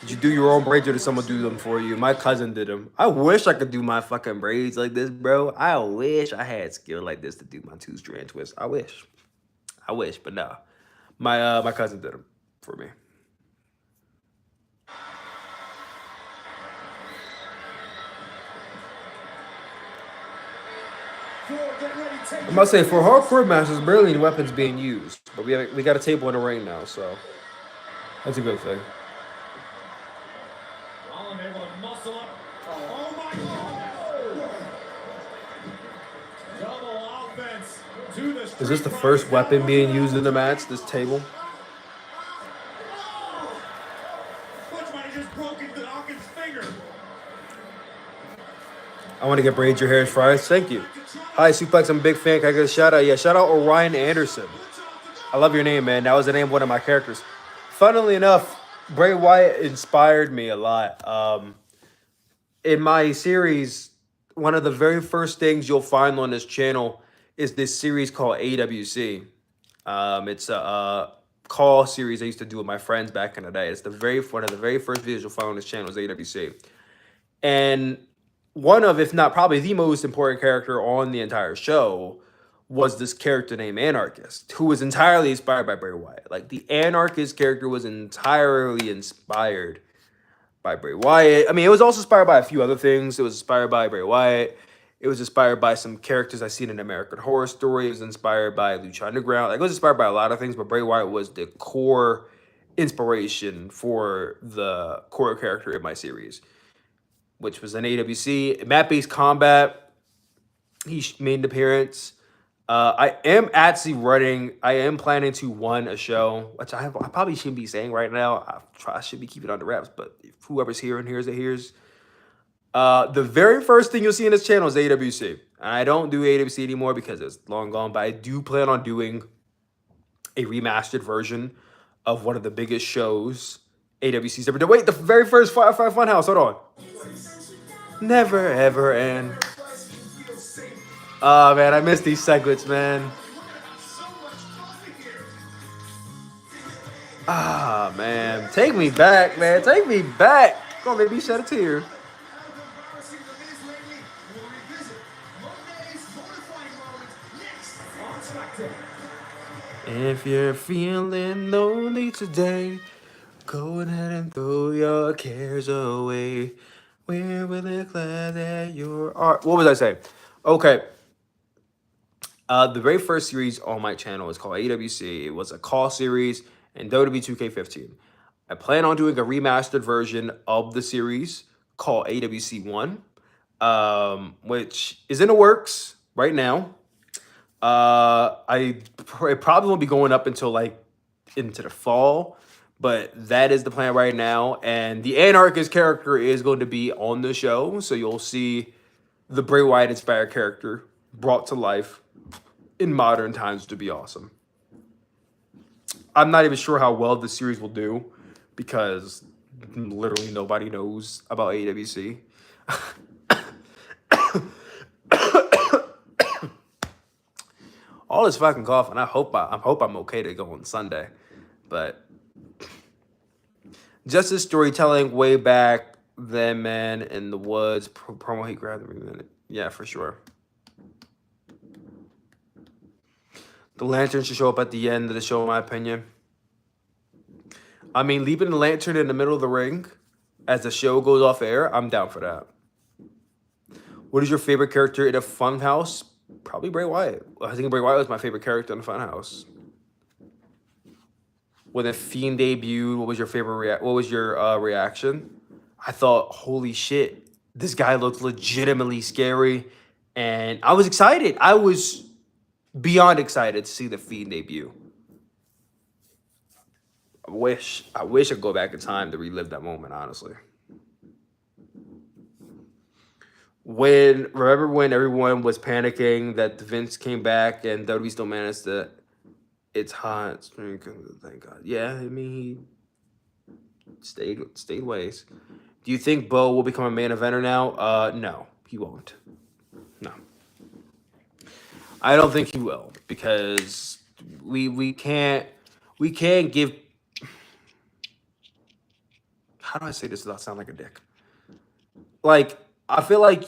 Did you do your own braids or did someone do them for you? My cousin did them. I wish I could do my fucking braids like this, bro. I wish I had skill like this to do my 2-strand twist. I wish, but no. My cousin did them for me. I'm about to say, for hardcore matches, barely any weapons being used. But we got a table in the ring now, so that's a good thing. Holland able to muscle up. Oh my God! Double offense to the Is this the first weapon being used in the match, this table? Butch might have just broken Dawkins' finger. I want to get braid your hair fries. Thank you. Hi, Sooplex. I'm a big fan. Can I get a shout out? Yeah, shout out Orion Anderson. I love your name, man. That was the name of one of my characters. Funnily enough, Bray Wyatt inspired me a lot. In my series, one of the very first things you'll find on this channel is this series called AWC. It's a call series I used to do with my friends back in the day. It's one of the very first videos you'll find on this channel is AWC. And one of, if not probably the most important character on the entire show was this character named Anarchist, who was entirely inspired by Bray Wyatt. Like, the Anarchist character was entirely inspired by Bray Wyatt. I mean, it was also inspired by a few other things. It was inspired by Bray Wyatt. It was inspired by some characters I've seen in American Horror Story. It was inspired by Lucha Underground. Like, it was inspired by a lot of things, but Bray Wyatt was the core inspiration for the core character in my series, which was an AWC. Map-based combat. He made an appearance. I am actually running. I am planning to run a show, which I probably shouldn't be saying right now. I should be keeping it under wraps, but if whoever's hearing hears it hears. The very first thing you'll see in this channel is AWC. I don't do AWC anymore because it's long gone, but I do plan on doing a remastered version of one of the biggest shows AWC's ever done. Wait, the very first Firefly Funhouse. Hold on. Never ever end. Oh man, I miss these segments, man. Ah man, take me back, man. Take me back. Come on, baby, shed a tear. If you're feeling lonely today, go ahead and throw your cares away. We're really glad that you're. What was I saying? Okay. The very first series on my channel is called AWC. It was a call series and WWE 2K15. I plan on doing a remastered version of the series called AWC 1, which is in the works right now. It probably won't be going up until like into the fall, but that is the plan right now. And the Anarchist character is going to be on the show, so you'll see the Bray Wyatt inspired character brought to life in modern times, to be awesome. I'm not even sure how well the series will do because literally nobody knows about AWC. All this fucking coughing. I hope I'm okay to go on Sunday, but just this storytelling way back then, man, in the woods. Promo he grabbed me. Yeah, for sure. The lantern should show up at the end of the show, in my opinion. I mean, leaving the lantern in the middle of the ring as the show goes off air, I'm down for that. What is your favorite character in a Funhouse? Probably Bray Wyatt. I think Bray Wyatt was my favorite character in the Funhouse. When the Fiend debuted, what was your favorite? What was your reaction? I thought, holy shit, this guy looked legitimately scary, and I was excited. I was beyond excited to see the Fiend debut. I wish I could go back in time to relive that moment, honestly. Remember when everyone was panicking that Vince came back and WWE still managed to, it's hot, thank God. Yeah, I mean, he stayed ways. Do you think Bo will become a main eventer now? No, he won't. No. I don't think he will, because we can't give. How do I say this without sounding like a dick? Like, I feel like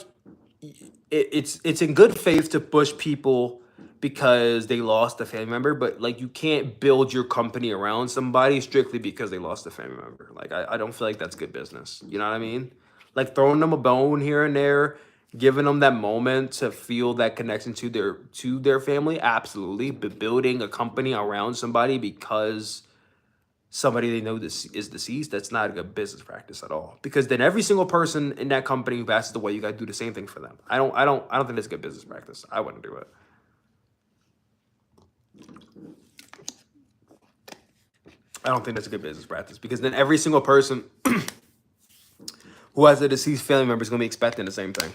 it's in good faith to push people because they lost a family member, but like you can't build your company around somebody strictly because they lost a family member. Like I don't feel like that's good business. You know what I mean? Like throwing them a bone here and there, giving them that moment to feel that connection to their family, absolutely. But building a company around somebody because somebody they know this is deceased, that's not a good business practice at all. Because then every single person in that company who passes away, you gotta do the same thing for them. I don't think that's good business practice. I wouldn't do it. I don't think that's a good business practice because then every single person who has a deceased family member is gonna be expecting the same thing.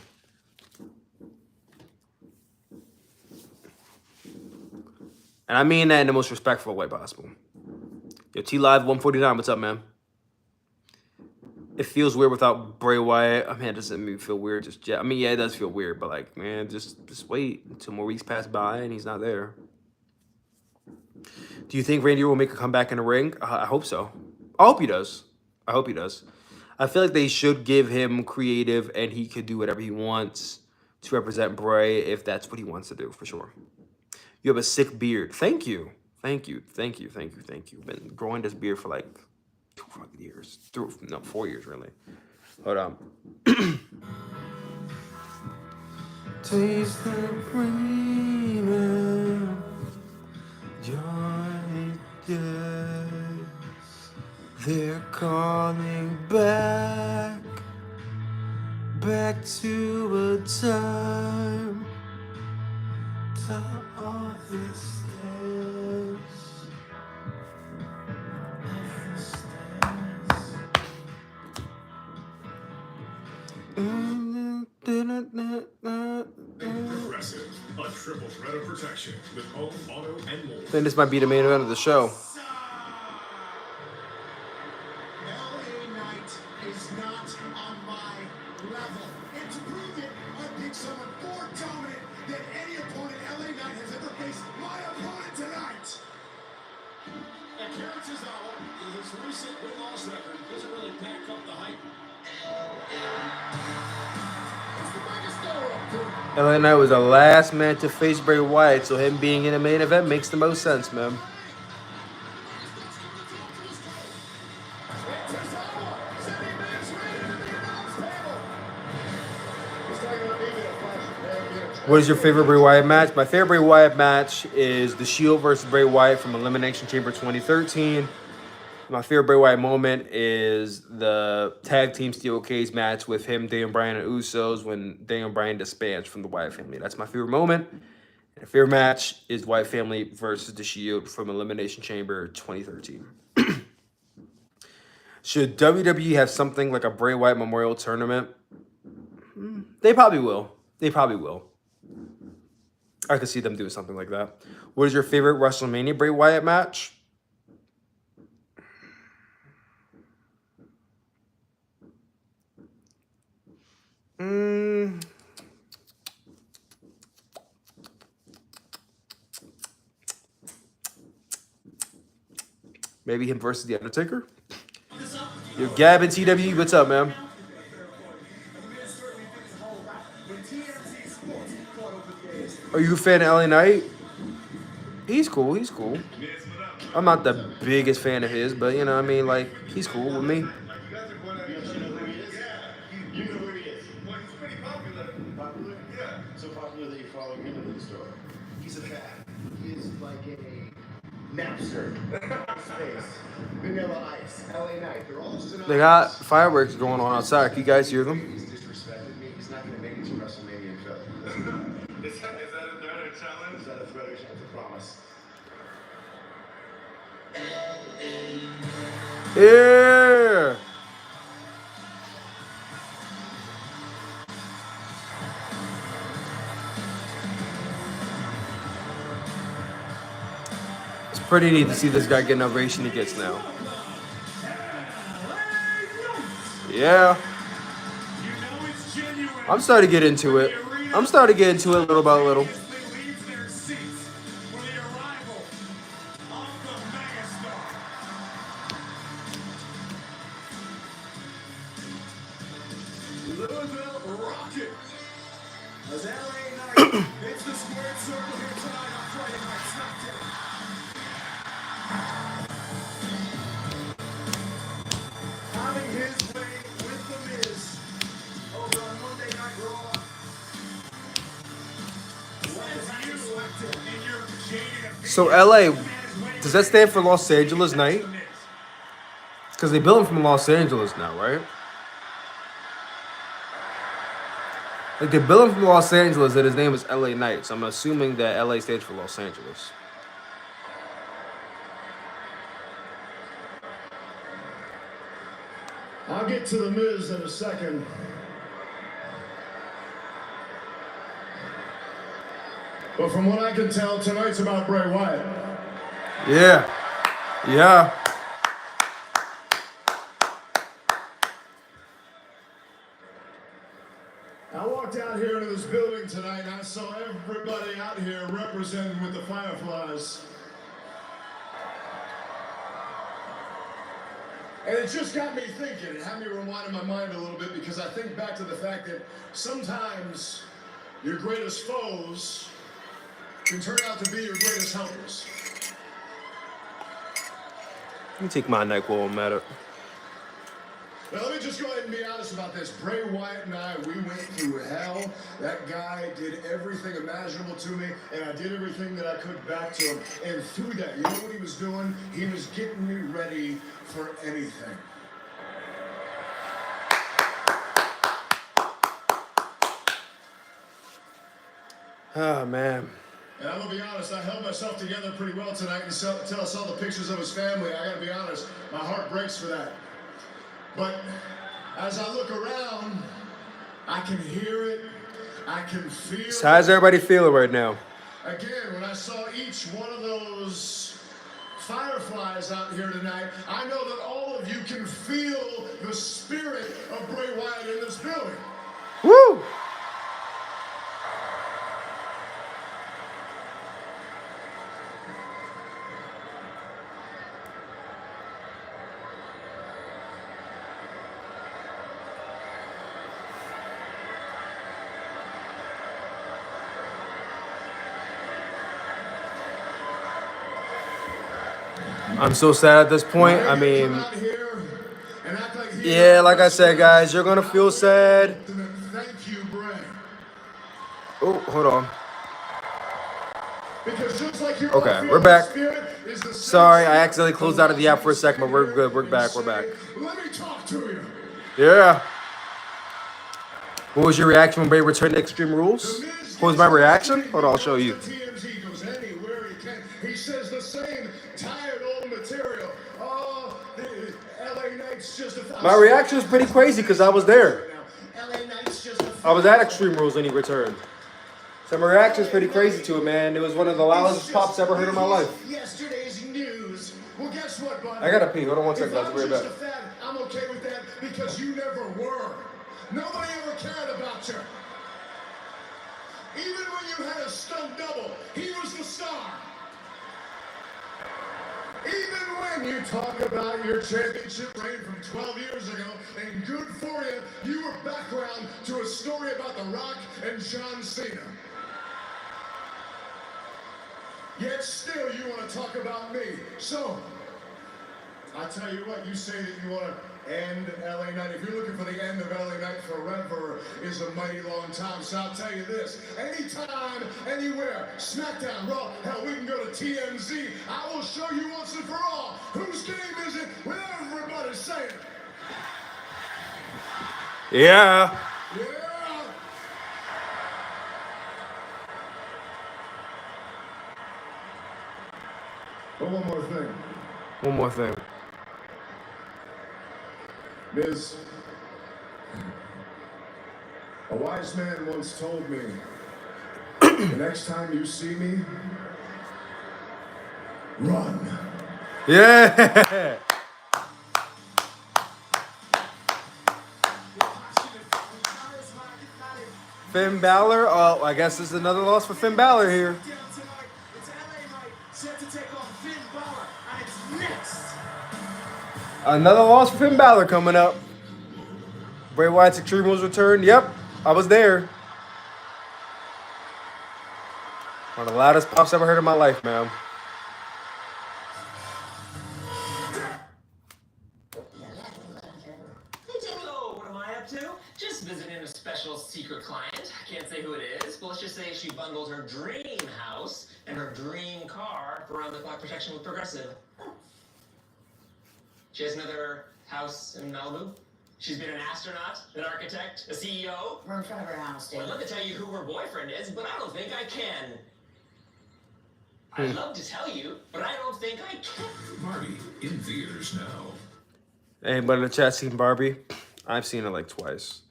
And I mean that in the most respectful way possible. Yo, T-Live 149, what's up, man? It feels weird without Bray Wyatt. I mean, it doesn't make me feel weird just yet. I mean, yeah, it does feel weird, but like, man, just wait until more weeks pass by and he's not there. Do you think Randy will make a comeback in the ring? I hope so. I hope he does. I hope he does. I feel like they should give him creative and he could do whatever he wants to represent Bray if that's what he wants to do, for sure. You have a sick beard. Thank you. Thank you. Thank you. Thank you. Thank you. Been growing this beard for like 2 fucking years. 4 years, really. Hold on. Taste the premium joy, yes. They're calling back to a time Progressive, a triple threat of protection with home, auto, and more. Then this might be the main event of the show. LA Knight is not on my level. And to prove it, I picked someone more dominant than any opponent LA Knight has ever faced. My opponent tonight. And Karen Tozawa, with his recent win-loss record, doesn't really back up the hype. It's the biggest star up there. LA Knight was the last man to face Bray Wyatt, so him being in the main event makes the most sense, man. What is your favorite Bray Wyatt match? My favorite Bray Wyatt match is The Shield versus Bray Wyatt from Elimination Chamber 2013. My favorite Bray Wyatt moment is the tag team steel cage match with him, Daniel Bryan, and Usos when Daniel Bryan disbands from the Wyatt family. That's my favorite moment. And favorite match is Wyatt family versus The Shield from Elimination Chamber 2013. Should WWE have something like a Bray Wyatt Memorial Tournament? They probably will. They probably will. I could see them doing something like that. What is your favorite WrestleMania Bray Wyatt match? Maybe him versus The Undertaker? Yo, Gab and TW, what's up, man? Are you a fan of LA Knight? He's cool, he's cool. I'm not the biggest fan of his, but, you know, I mean, like, he's cool with me. You know who he is. Well, he's pretty popular. Popular? Yeah. So popular that you're following him into the store. He's a fan. He is like a Napster. Space. Vanilla Ice. LA Knight. They're all just They got fireworks going on outside. Can you guys hear them? He's disrespected me. He's not going to make it to WrestleMania in Philly. Is that a threat or a challenge? Is that a threat or a challenge? I promise. Yeah. It's pretty neat to see this guy get an ovation he gets now. Yeah. I'm starting to get into it. I'm starting to get into it little by little. As LA Knight hits the squared circle here tonight on Friday Night Smackdown. Having his way with The Miz over on Monday Night Raw. So LA, does that stand for Los Angeles Night? Because they bill him from Los Angeles now, right? Like, they bill him from Los Angeles and his name is LA Knight. So I'm assuming that LA stands for Los Angeles. I'll get to The Miz in a second. But from what I can tell, tonight's about Bray Wyatt. Yeah. Yeah. I walked out here into this building tonight and I saw everybody out here represented with the Fireflies. And it just got me thinking. It had me rewinding my mind a little bit because I think back to the fact that sometimes your greatest foes can turn out to be your greatest helpers. Let me take my NyQuil and matter. Now, let me just go ahead and be honest about this. Bray Wyatt and I, we went through hell. That guy did everything imaginable to me, and I did everything that I could back to him. And through that, you know what he was doing? He was getting me ready for anything. Oh, man. And I'm gonna be honest, I held myself together pretty well tonight until I saw the pictures of his family. I gotta be honest, my heart breaks for that. But as I look around, I can hear it, I can feel it. So how's everybody feeling right now? Again, when I saw each one of those fireflies out here tonight, I know that all of you can feel the spirit of Bray Wyatt in this building. Woo! I'm so sad at this point. I mean, yeah, like I said, guys, you're gonna feel sad. Thank you, Bray. Oh, hold on. Because just like you're Okay, we're back. Sorry, I accidentally closed out of the app for a second, but we're good. We're back. We're back. Let me talk to you. Yeah. What was your reaction when Bray returned to Extreme Rules? What was my reaction? Hold on, I'll show you. TMZ goes anywhere he can. He says the same tired old material. Oh, the LA Knight's just a... My reaction was pretty crazy because I was there. LA Knight's just a... I was at Extreme Rules when he returned. So my reaction was pretty crazy to it, man. It was one of the loudest pops I've ever heard in my life. Yesterday's news. Well, guess what, buddy? I gotta pee. Hold on one second, guys. I'll be right back. I'm okay with that because you never were. Nobody ever cared about you. Even when you had a stunt double, he was the star. Even when you talk about your championship reign from 12 years ago, and good for you, you were background to a story about The Rock and John Cena. Yet still you want to talk about me. So, I tell you what, you say that you want to end LA Knight. If you're looking for the end of LA Knight forever is a mighty long time. So I'll tell you this, anytime, anywhere, Smackdown, Raw, hell, we can go to TMZ. I will show you once and for all whose game is it with everybody saying, Yeah. yeah. But one more thing. One more thing. Miz, a wise man once told me, the next time you see me, run. Yeah. Finn Balor. Oh, I guess this is another loss for Finn Balor here. Another loss for Finn Balor coming up. Bray Wyatt's Extreme Rules return. Yep, I was there. One of the loudest pops I've ever heard in my life, man. Hello, what am I up to? Just visiting a special secret client. I can't say who it is, but let's just say she bundled her dream house and her dream car for around-the-clock protection with Progressive. She has another house in Malibu. She's been an astronaut, an architect, a CEO. We're in front of her house, dude. Well, let me tell you who her boyfriend is, but I don't think I can. I'd love to tell you, but I don't think I can. Barbie in theaters now. Anybody in the chat seen Barbie? I've seen it like twice.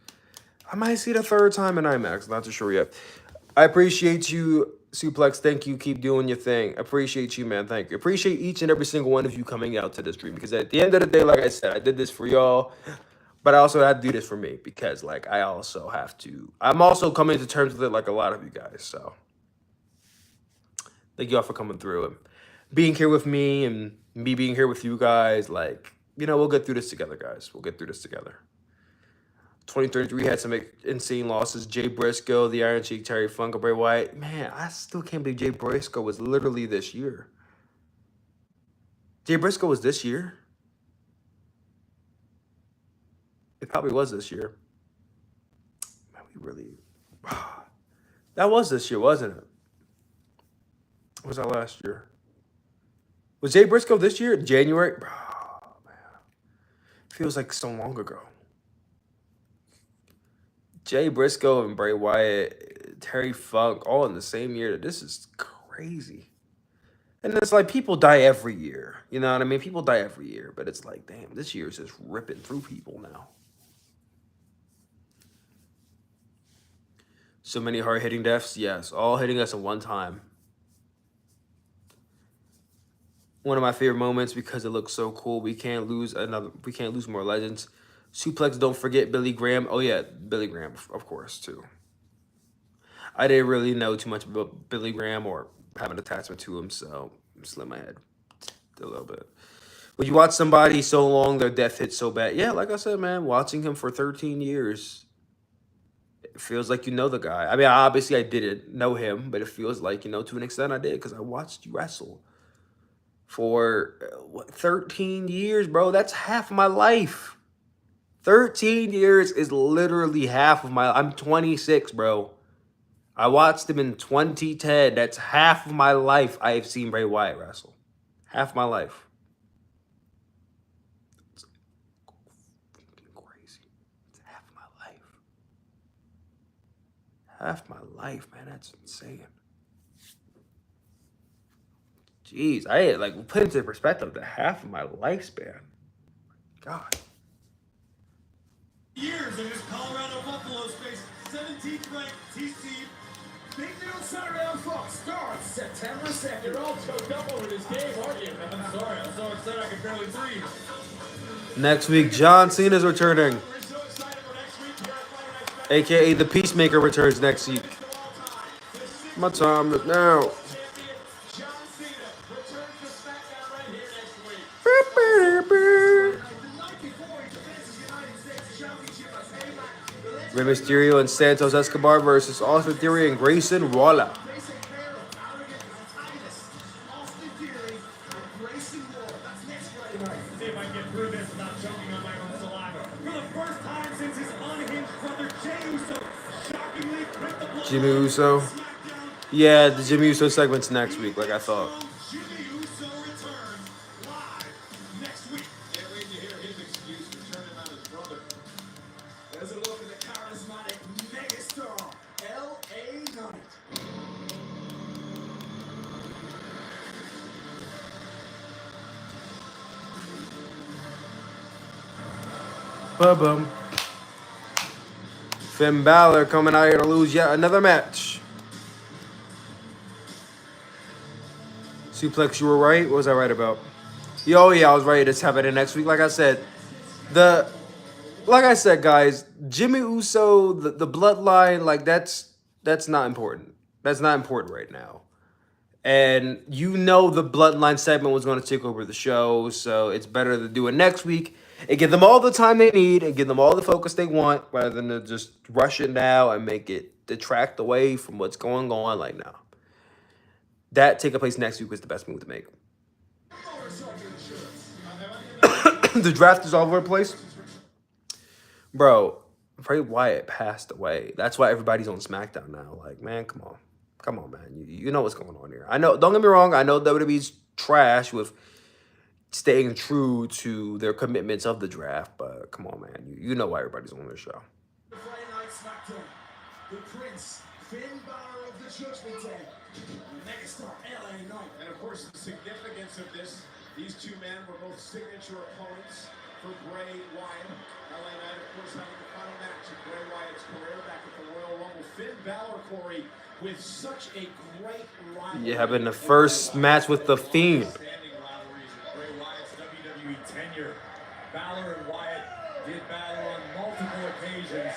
I might see it a third time in IMAX. Not too sure yet. I appreciate you, Sooplex. Thank you. Keep doing your thing. Appreciate you, man. Thank you. Appreciate each and every single one of you coming out to this stream. Because at the end of the day, like I said, I did this for y'all. But I also had to do this for me. Because, like, I also have to. I'm also coming to terms with it like a lot of you guys. So, thank y'all for coming through. And being here with me and me being here with you guys. Like, you know, we'll get through this together, guys. We'll get through this together. 2033 had some insane losses. Jay Briscoe, the Iron Sheik, Terry Funk, Bray Wyatt. Man, I still can't believe Jay Briscoe was literally this year. Jay Briscoe was this year? It probably was this year. Man, we really... That was this year, wasn't it? Or was that last year? Was Jay Briscoe this year? January? Oh, man. Feels like so long ago. Jay Briscoe and Bray Wyatt, Terry Funk, all in the same year. This is crazy. And it's like people die every year. You know what I mean? People die every year. But it's like, damn, this year is just ripping through people now. So many hard-hitting deaths? Yes. All hitting us at one time. One of my favorite moments because it looks so cool. We can't lose more legends. Sooplex, don't forget Billy Graham. Oh, yeah, Billy Graham, of course, too. I didn't really know too much about Billy Graham or have an attachment to him, so I just let my head a little bit. When you watch somebody so long, their death hits so bad. Yeah, like I said, man, watching him for 13 years, it feels like you know the guy. I mean, obviously I didn't know him, but it feels like, you know, to an extent I did because I watched you wrestle for, 13 years, bro. That's half my life. 13 years is literally half of my... I'm 26, bro. I watched him in 2010. That's half of my life I have seen Bray Wyatt wrestle. Half my life. It's crazy. It's half my life. Half my life, man. That's insane. Jeez, I like put into perspective the half of my lifespan. God. Years in this Colorado Buffalo space, 17th ranked TC. Big Deal Saturday on Fox starts September 2nd. You're all choked up over this game, aren't you? I'm sorry, I'm so excited I can barely breathe. Next week, John Cena's returning. We're so excited for next week here at Friday Night Smackdown. AKA the Peacemaker returns next week. My time is now. Champion John Cena returns to SmackDown right here next week. The night before he defends his United States Championship as Payback. Rey Mysterio and Santos Escobar versus Austin Theory and Grayson Waller. Grayson Waller, arrogant antagonist. Austin Theory and Grayson Waller. That's next Friday night. See if I can get through this without choking on my own saliva. For the first time since his unhinged brother Jey Uso shockingly ripped the blood. Jimmy Uso. Yeah, the Jimmy Uso segment's next week, like I thought. Jimmy Uso returns live next week. Can't wait to hear his excuse for turning on his brother. There's a look at the charismatic megastar, L.A. Knight. Ba-bum. Finn Balor coming out here to lose yet another match. Sooplex, you were right. What was I right about? Yo, yeah, I was right. It's happening next week. Like I said, guys, Jimmy Uso, the bloodline, like that's not important. That's not important right now. And you know the bloodline segment was going to take over the show, so it's better to do it next week and give them all the time they need and give them all the focus they want rather than to just rush it now and make it detract away from what's going on like now. That taking place next week was the best move to make. The draft is all over the place. Bro, Bray Wyatt passed away. That's why everybody's on SmackDown now. Like, man, come on. Come on, man. You know what's going on here. I know, don't get me wrong. I know WWE's trash with staying true to their commitments of the draft. But come on, man. You know why everybody's on their show. Friday Night Smackdown. The Prince, Finn Balor of the Judgment Day. Megastar L.A. Knight. And of course, the significance of this, these two men were both signature opponents for Bray Wyatt. L.A. Knight, of course, having the final match of Bray Wyatt's career back at the Royal Rumble. Finn Balor, Corey, with such a great rivalry. Yeah, having the first match with the Fiend. Standing rivalries of Bray Wyatt's WWE tenure. Balor and Wyatt did battle on multiple occasions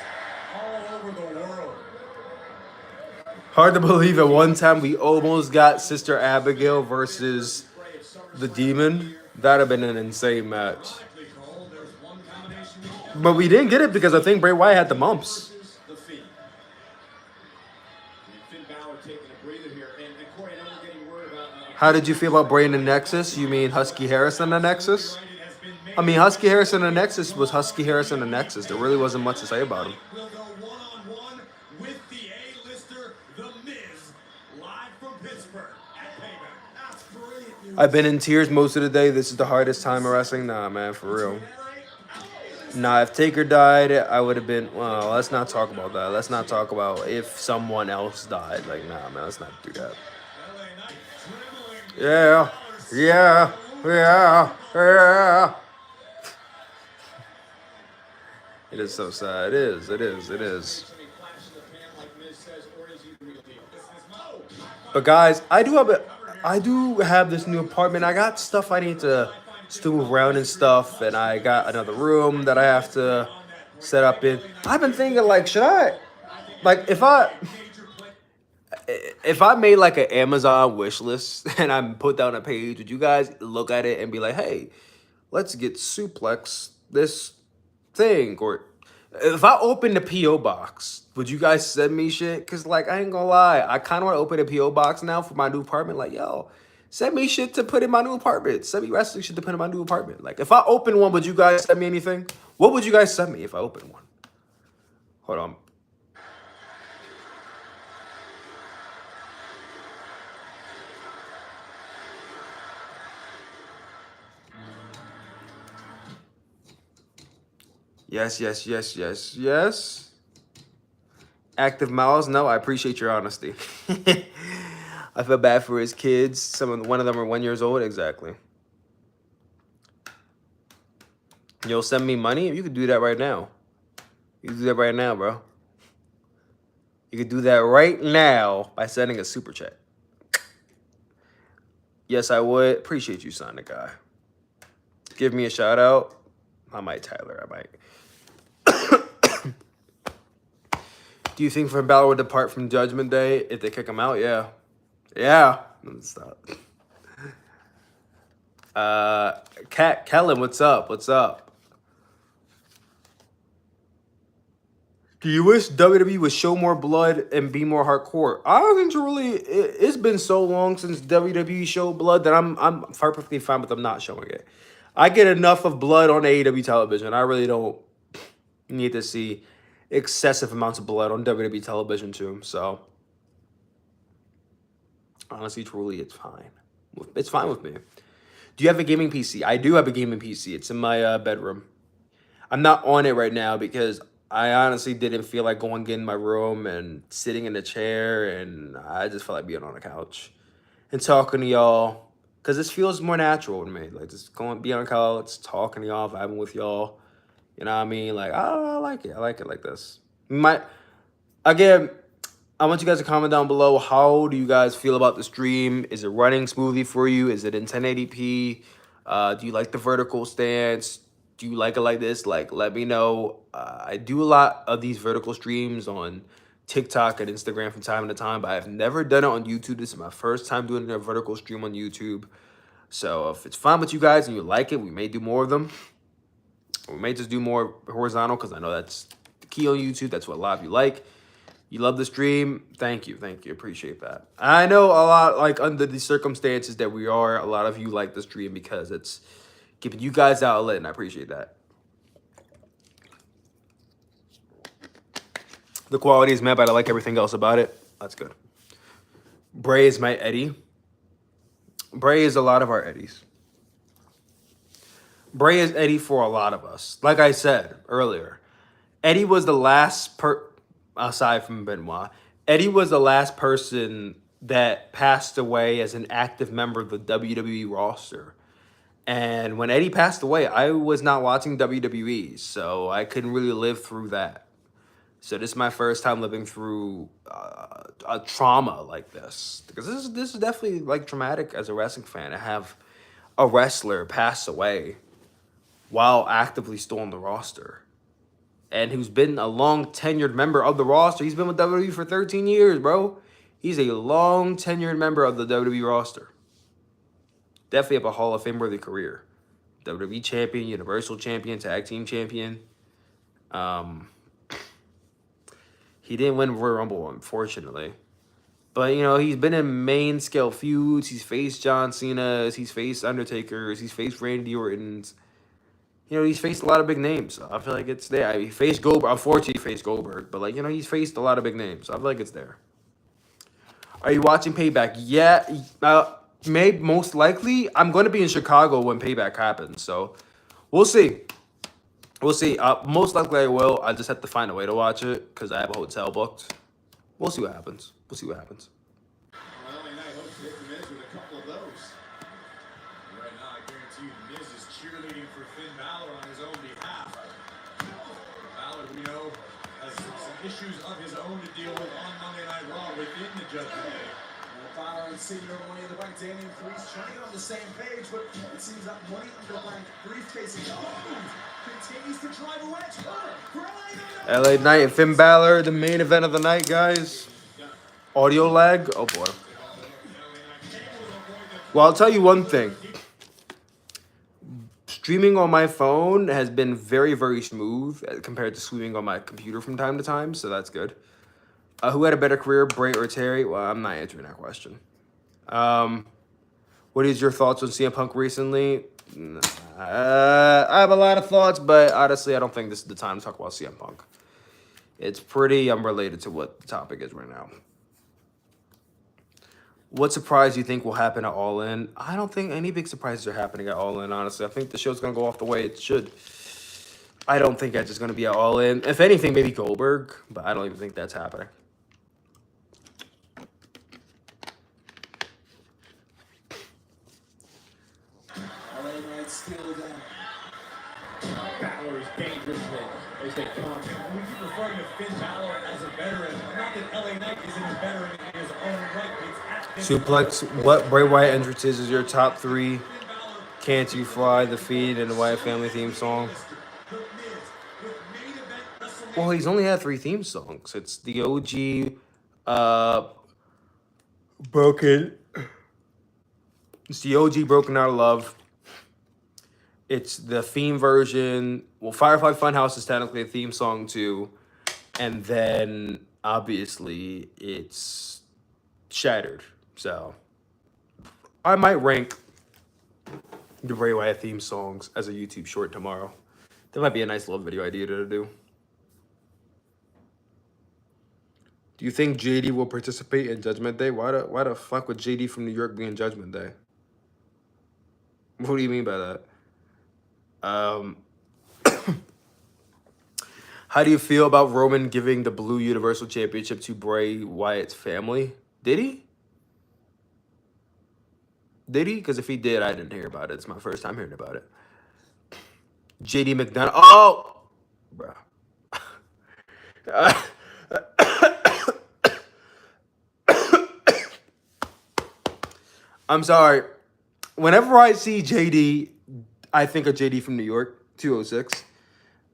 all over the world. Hard to believe at one time we almost got Sister Abigail versus the Demon. That'd have been an insane match. But we didn't get it because I think Bray Wyatt had the mumps. How did you feel about Bray in the Nexus? You mean Husky Harrison in the Nexus? I mean, Husky Harrison in the Nexus was Husky Harrison in the Nexus. There really wasn't much to say about him. We'll go one-on-one with the A-lister, The Miz, live from Pittsburgh at Payback. That's brilliant news. I've been in tears most of the day. This is the hardest time of wrestling. Nah, man, for real. Nah, if Taker died, I would have been... Well, let's not talk about that. Let's not talk about if someone else died. Like, nah, man, let's not do that. LA Knight Yeah, yeah, yeah, yeah. It is so sad. It is. It is. It is. But guys, I do have this new apartment. I got stuff I need to still move around and stuff, and I got another room that I have to set up in. I've been thinking like, should I, like, if I made like an Amazon wish list and I put down a page, would you guys look at it and be like, hey, let's get Sooplex this thing? Or if I opened a P.O. box, would you guys send me shit? Because, like, I ain't gonna lie, I kind of want to open a P.O. box now for my new apartment. Like, yo, send me shit to put in my new apartment. Send me wrestling shit to put in my new apartment. Like, if I open one, would you guys send me anything? What would you guys send me if I open one? Hold on. Yes, yes, yes, yes, yes. Active Miles, no, I appreciate your honesty. I feel bad for his kids. One of them are 1 year old, exactly. You'll send me money? You could do that right now. You can do that right now, bro. You could do that right now by sending a super chat. Yes, I would. Appreciate you, Sonic Guy. Give me a shout out. I might, Tyler. I might. Do you think Finn Balor would depart from Judgment Day if they kick him out? Yeah. Yeah. Stop. Kellen, what's up? What's up? Do you wish WWE would show more blood and be more hardcore? I don't think truly. It's been so long since WWE showed blood that I'm perfectly fine with them not showing it. I get enough of blood on AEW television. I really don't need to see excessive amounts of blood on WWE television too. So honestly, truly, it's fine. It's fine with me. Do you have a gaming PC? I do have a gaming PC. It's in my bedroom. I'm not on it right now because I honestly didn't feel like going in my room and sitting in a chair, and I just felt like being on the couch and talking to y'all because this feels more natural to me. Like just be on the couch, talking to y'all, vibing with y'all. You know what I mean? Like, I like it. I like it like this. Again, I want you guys to comment down below. How do you guys feel about the stream? Is it running smoothly for you? Is it in 1080p? Do you like the vertical stance? Do you like it like this? Like, let me know. I do a lot of these vertical streams on TikTok and Instagram from time to time, but I've never done it on YouTube. This is my first time doing a vertical stream on YouTube. So if it's fine with you guys and you like it, we may do more of them. We may just do more horizontal because I know that's the key on YouTube. That's what a lot of you like. You love the stream. Thank you. Thank you. Appreciate that. I know a lot, like, under the circumstances that we are, a lot of you like the stream because it's giving you guys outlet, and I appreciate that. The quality is met, but I like everything else about it. That's good. Bray is my Eddie. Bray is a lot of our Eddies. Bray is Eddie for a lot of us. Like I said earlier, Eddie was the last aside from Benoit, Eddie was the last person that passed away as an active member of the WWE roster. And when Eddie passed away, I was not watching WWE, so I couldn't really live through that. So this is my first time living through a trauma like this. Because this is definitely, like, traumatic as a wrestling fan to have a wrestler pass away while actively still on the roster. And who's been a long tenured member of the roster. He's been with WWE for 13 years, bro. He's a long tenured member of the WWE roster. Definitely have a Hall of Fame worthy career. WWE champion, Universal champion, tag team champion. He didn't win Royal Rumble, unfortunately. But, you know, he's been in main scale feuds. He's faced John Cena's. He's faced Undertaker's. He's faced Randy Orton's. You know, he's faced a lot of big names. So I feel like it's there. He faced Goldberg. Unfortunately, he faced Goldberg. But, like, you know, he's faced a lot of big names. So I feel like it's there. Are you watching Payback? Yeah. Most likely, I'm going to be in Chicago when Payback happens. So we'll see. We'll see. Most likely I will. I just have to find a way to watch it because I have a hotel booked. We'll see what happens. We'll see what happens. Well, and I hope to hit the Miz with a couple of those. Right now, I guarantee you, The Miz is cheerleading for Finn Balor on his own behalf. Balor, we know, has some issues of his own to deal with on Monday Night Raw within the Judgment Day. Balor and Senior Money in the Bank, Damian Priest trying to get on the same page, but it seems that Money in the Bank briefcase continues to drive a wedge for LA Knight and Finn Balor, the main event of the night, guys. Audio lag? Oh boy. Well, I'll tell you one thing. Streaming on my phone has been very, very smooth compared to streaming on my computer from time to time, so that's good. Who had a better career, Bray or Terry? Well, I'm not answering that question. What is your thoughts on CM Punk recently? I have a lot of thoughts, but honestly, I don't think this is the time to talk about CM Punk. It's pretty unrelated to what the topic is right now. What surprise do you think will happen at All In? I don't think any big surprises are happening at All In, honestly. I think the show's going to go off the way it should. I don't think Edge is going to be at All In. If anything, maybe Goldberg, but I don't even think that's happening. Balor is dangerous. They say, come on, we keep referring to Finn Balor as a veteran. Not that LA Knight isn't a veteran in his own right. It's Sooplex, what Bray Wyatt entrances is your top 3? Can't You Fly, The Feed, and the Wyatt Family theme song? Well, he's only had 3 theme songs. It's the OG, Broken. It's the OG Broken Out of Love. It's the theme version. Well, Firefly Funhouse is technically a theme song too. And then, obviously, it's Shattered. So, I might rank the Bray Wyatt theme songs as a YouTube short tomorrow. That might be a nice little video idea to do. Do you think JD will participate in Judgment Day? Why the fuck would JD from New York be in Judgment Day? What do you mean by that? How do you feel about Roman giving the Blue Universal Championship to Bray Wyatt's family? Did he? Did he? Because if he did, I didn't hear about it. It's my first time hearing about it. JD McDonough. Oh! Bruh. I'm sorry. Whenever I see JD, I think of JD from New York, 206.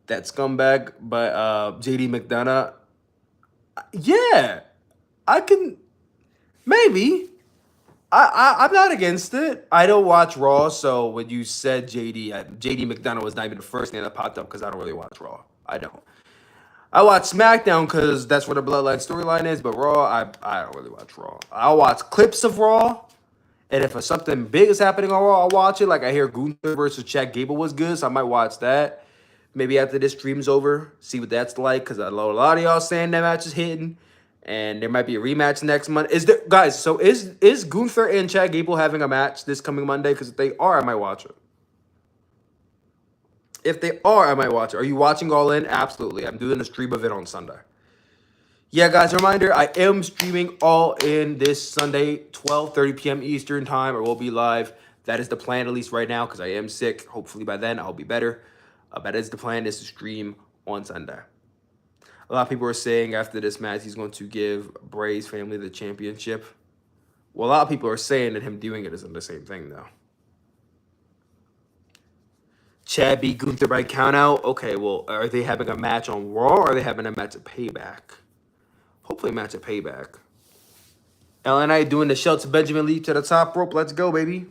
That scumbag. But JD McDonough, yeah, I can, maybe. I'm not against it. I don't watch Raw, so when you said JD McDonough was not even the first name that popped up because I don't really watch Raw. I don't. I watch Smackdown because that's where the Bloodline storyline is, but Raw, I don't really watch Raw. I'll watch clips of Raw, and if something big is happening on Raw, I'll watch it. Like I hear Gunther versus Chad Gable was good, so I might watch that. Maybe after this stream's over, see what that's like, because I know a lot of y'all saying that match is hitting, and there might be a rematch next month. Is there, guys, so is Gunther and Chad Gable having a match this coming Monday? Because if they are, I might watch it. If they are, I might watch it. Are you watching All In? Absolutely. I'm doing a stream of it on Sunday. Yeah, guys, reminder, I am streaming All In this Sunday, 12:30 p.m. Eastern time, or we'll be live. That is the plan, at least right now, because I am sick. Hopefully by then I'll be better. That is the plan, is to stream on Sunday. A lot of people are saying after this match, he's going to give Bray's family the championship. Well, a lot of people are saying that him doing it isn't the same thing, though. Chad beat Gunther by countout. Okay, well, are they having a match on Raw, or are they having a match at Payback? Hopefully a match at Payback. LNI doing the Shelton Benjamin leap to the top rope. Let's go, baby.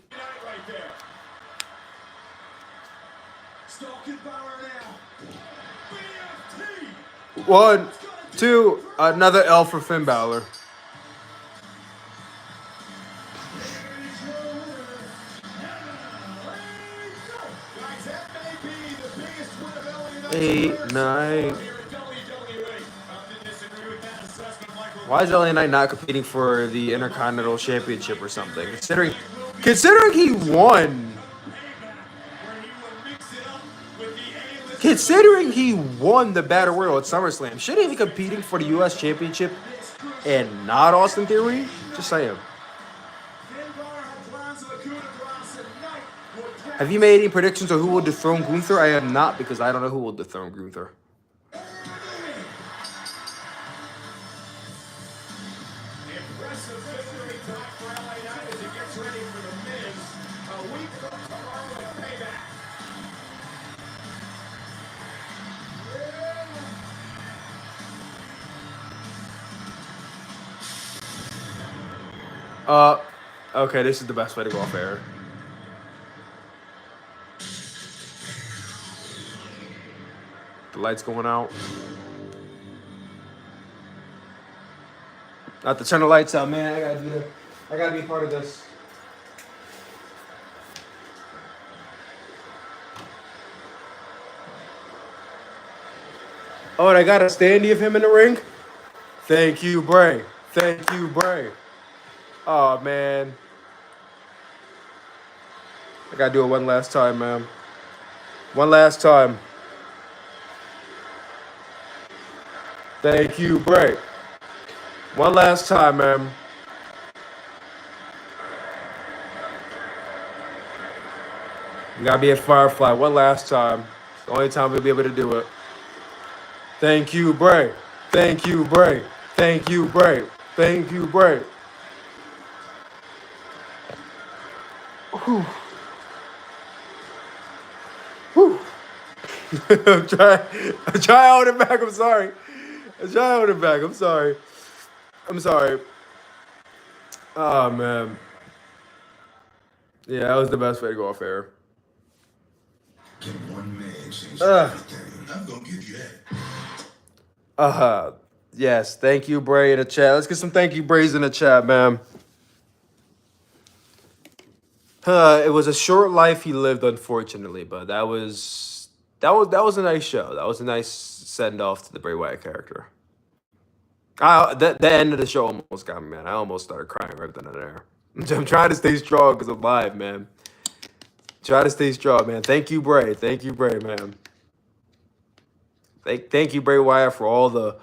One, two, another L for Finn Balor. Eight, 9. Why is LA Knight not competing for the Intercontinental Championship or something? Considering he won. Considering he won the Battle Royal at SummerSlam, shouldn't he be competing for the U.S. Championship and not Austin Theory? Just saying. Have you made any predictions on who will dethrone Gunther? I have not, because I don't know who will dethrone Gunther. Impressive victory tonight for LA Knight as he gets ready for the Miz. A week from tomorrow at Payback. Okay, this is the best way to go off air. The lights going out. Not to turn the lights out, man. I gotta be a part of this. Oh, and I got a standee of him in the ring. Thank you, Bray. Thank you, Bray. Oh, man. I gotta do it one last time, man. One last time. Thank you, Bray. One last time, man. You gotta be a Firefly one last time. It's the only time we'll be able to do it. Thank you, Bray. Thank you, Bray. Thank you, Bray. Thank you, Bray. Whew. Whew. I'm trying to hold it back. I'm sorry. I'm trying to hold it back. I'm sorry. I'm sorry. Oh, man. Yeah, that was the best way to go off air. Can one man change everything? I'm gonna give you that. Yes, thank you, Bray, in the chat. Let's get some thank you, Brays, in the chat, man. It was a short life he lived, unfortunately, but that was a nice show. That was a nice send off to the Bray Wyatt character. The end of the show almost got me, man. I almost started crying right then and there. I'm trying to stay strong because I'm live, man. Try to stay strong, man. Thank you, Bray. Thank you, Bray, man. Thank you, Bray Wyatt, for all the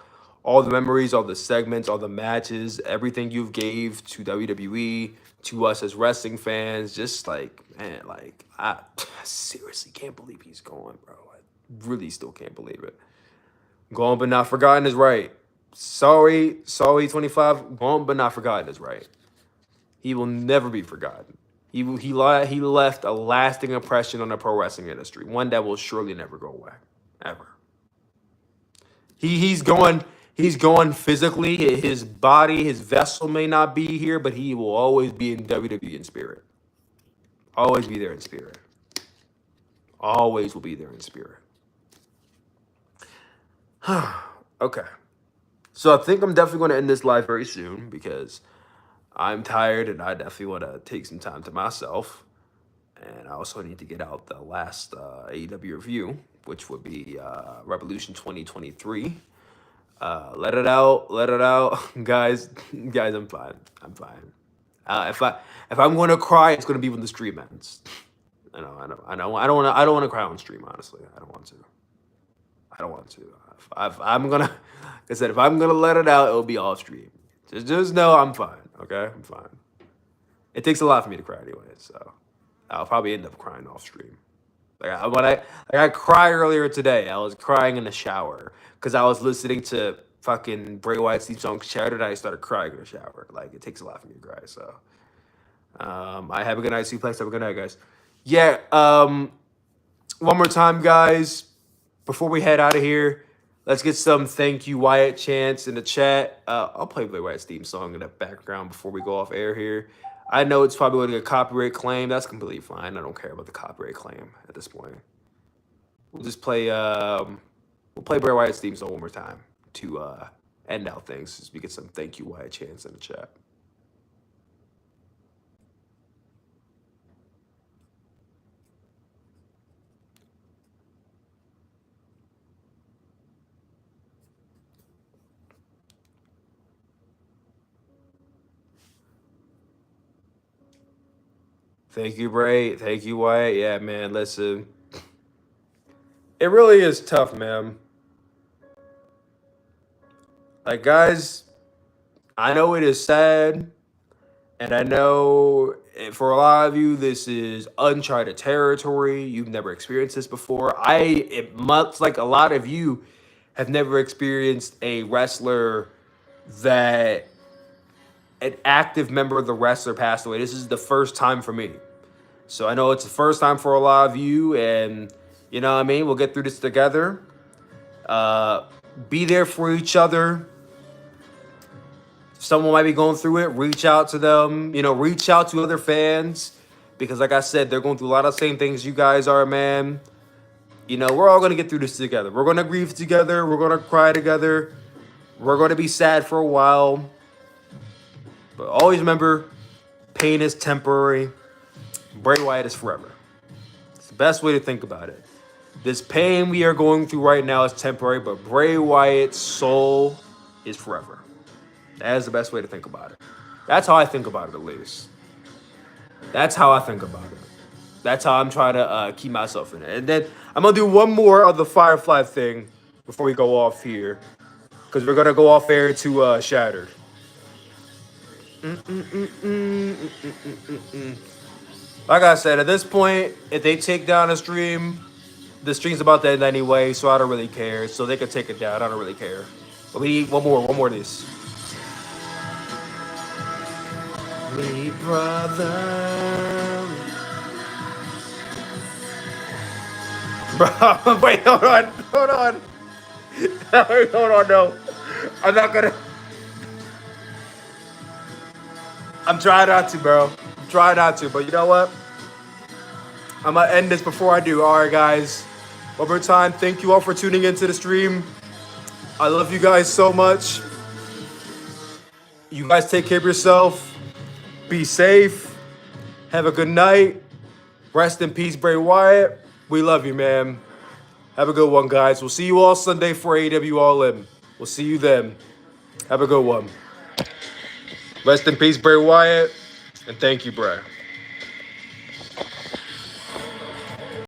memories, all the segments, all the matches, everything you've gave to WWE, to us as wrestling fans. Just like, man, like I seriously can't believe he's gone, bro. I really still can't believe it. Gone but not forgotten is right. Sorry, 25. Gone but not forgotten is right. He will never be forgotten. He left a lasting impression on the pro wrestling industry, one that will surely never go away, ever. He's going physically. His body, his vessel may not be here, but he will always be in WWE in spirit. Always be there in spirit. Always will be there in spirit. Okay. So I think I'm definitely going to end this live very soon because I'm tired and I definitely want to take some time to myself. And I also need to get out the last AEW review, which would be Revolution 2023. Let it out, guys. I'm fine. If I'm going to cry, it's going to be when the stream ends. I don't want to cry on stream. Honestly, I don't want to. I'm gonna, like I said, if I'm gonna let it out, it'll be off stream. Just know I'm fine. Okay, I'm fine. It takes a lot for me to cry anyway, so I'll probably end up crying off stream. I cried earlier today. I was crying in the shower because I was listening to fucking Bray Wyatt's theme song Shattered, and I started crying in the shower. Like, it takes a lot for me to cry. So, I have a good night, Sooplex. Have a good night, guys. Yeah. One more time, guys, before we head out of here, let's get some thank you Wyatt chants in the chat. I'll play Bray Wyatt's theme song in the background before we go off air here. I know it's probably going to get a copyright claim. That's completely fine. I don't care about the copyright claim at this point. We'll just play Bray Wyatt's theme song one more time to end out things as we get some thank you Wyatt chants in the chat. Thank you, Bray. Thank you, Wyatt. Yeah, man, listen. It really is tough, man. Like, guys, I know it is sad, and I know For a lot of you, this is uncharted territory. You've never experienced this before. Much like a lot of you have never experienced a wrestler that an active member of the wrestler passed away. This is the first time for me. So I know it's the first time for a lot of you, and you know what I mean? We'll get through this together. Be there for each other. If someone might be going through it, reach out to them. You know, reach out to other fans. Because like I said, they're going through a lot of the same things you guys are, man. You know, we're all going to get through this together. We're going to grieve together. We're going to cry together. We're going to be sad for a while. But always remember, pain is temporary. Bray Wyatt is forever. It's the best way to think about it. This pain we are going through right now is temporary, but Bray Wyatt's soul is forever. That is the best way to think about it. That's how I think about it, at least. That's how I think about it. That's how I'm trying to keep myself in it. And then I'm going to do one more of the Firefly thing before we go off here. Because we're going to go off air to Shattered. Like I said, at this point, if they take down a stream, the stream's about to end anyway, so I don't really care. So they can take it down. I don't really care. But we need one more of these. Me brother. Bro, wait, hold on. Hold on, no. I'm not gonna. I'm trying not to, bro. I'm trying not to, but you know what? I'm gonna end this before I do. All right, guys. One more time, thank you all for tuning into the stream. I love you guys so much. You guys take care of yourself. Be safe. Have a good night. Rest in peace, Bray Wyatt. We love you, man. Have a good one, guys. We'll see you all Sunday for AEW All In. We'll see you then. Have a good one. Rest in peace, Bray Wyatt. And thank you, Bray.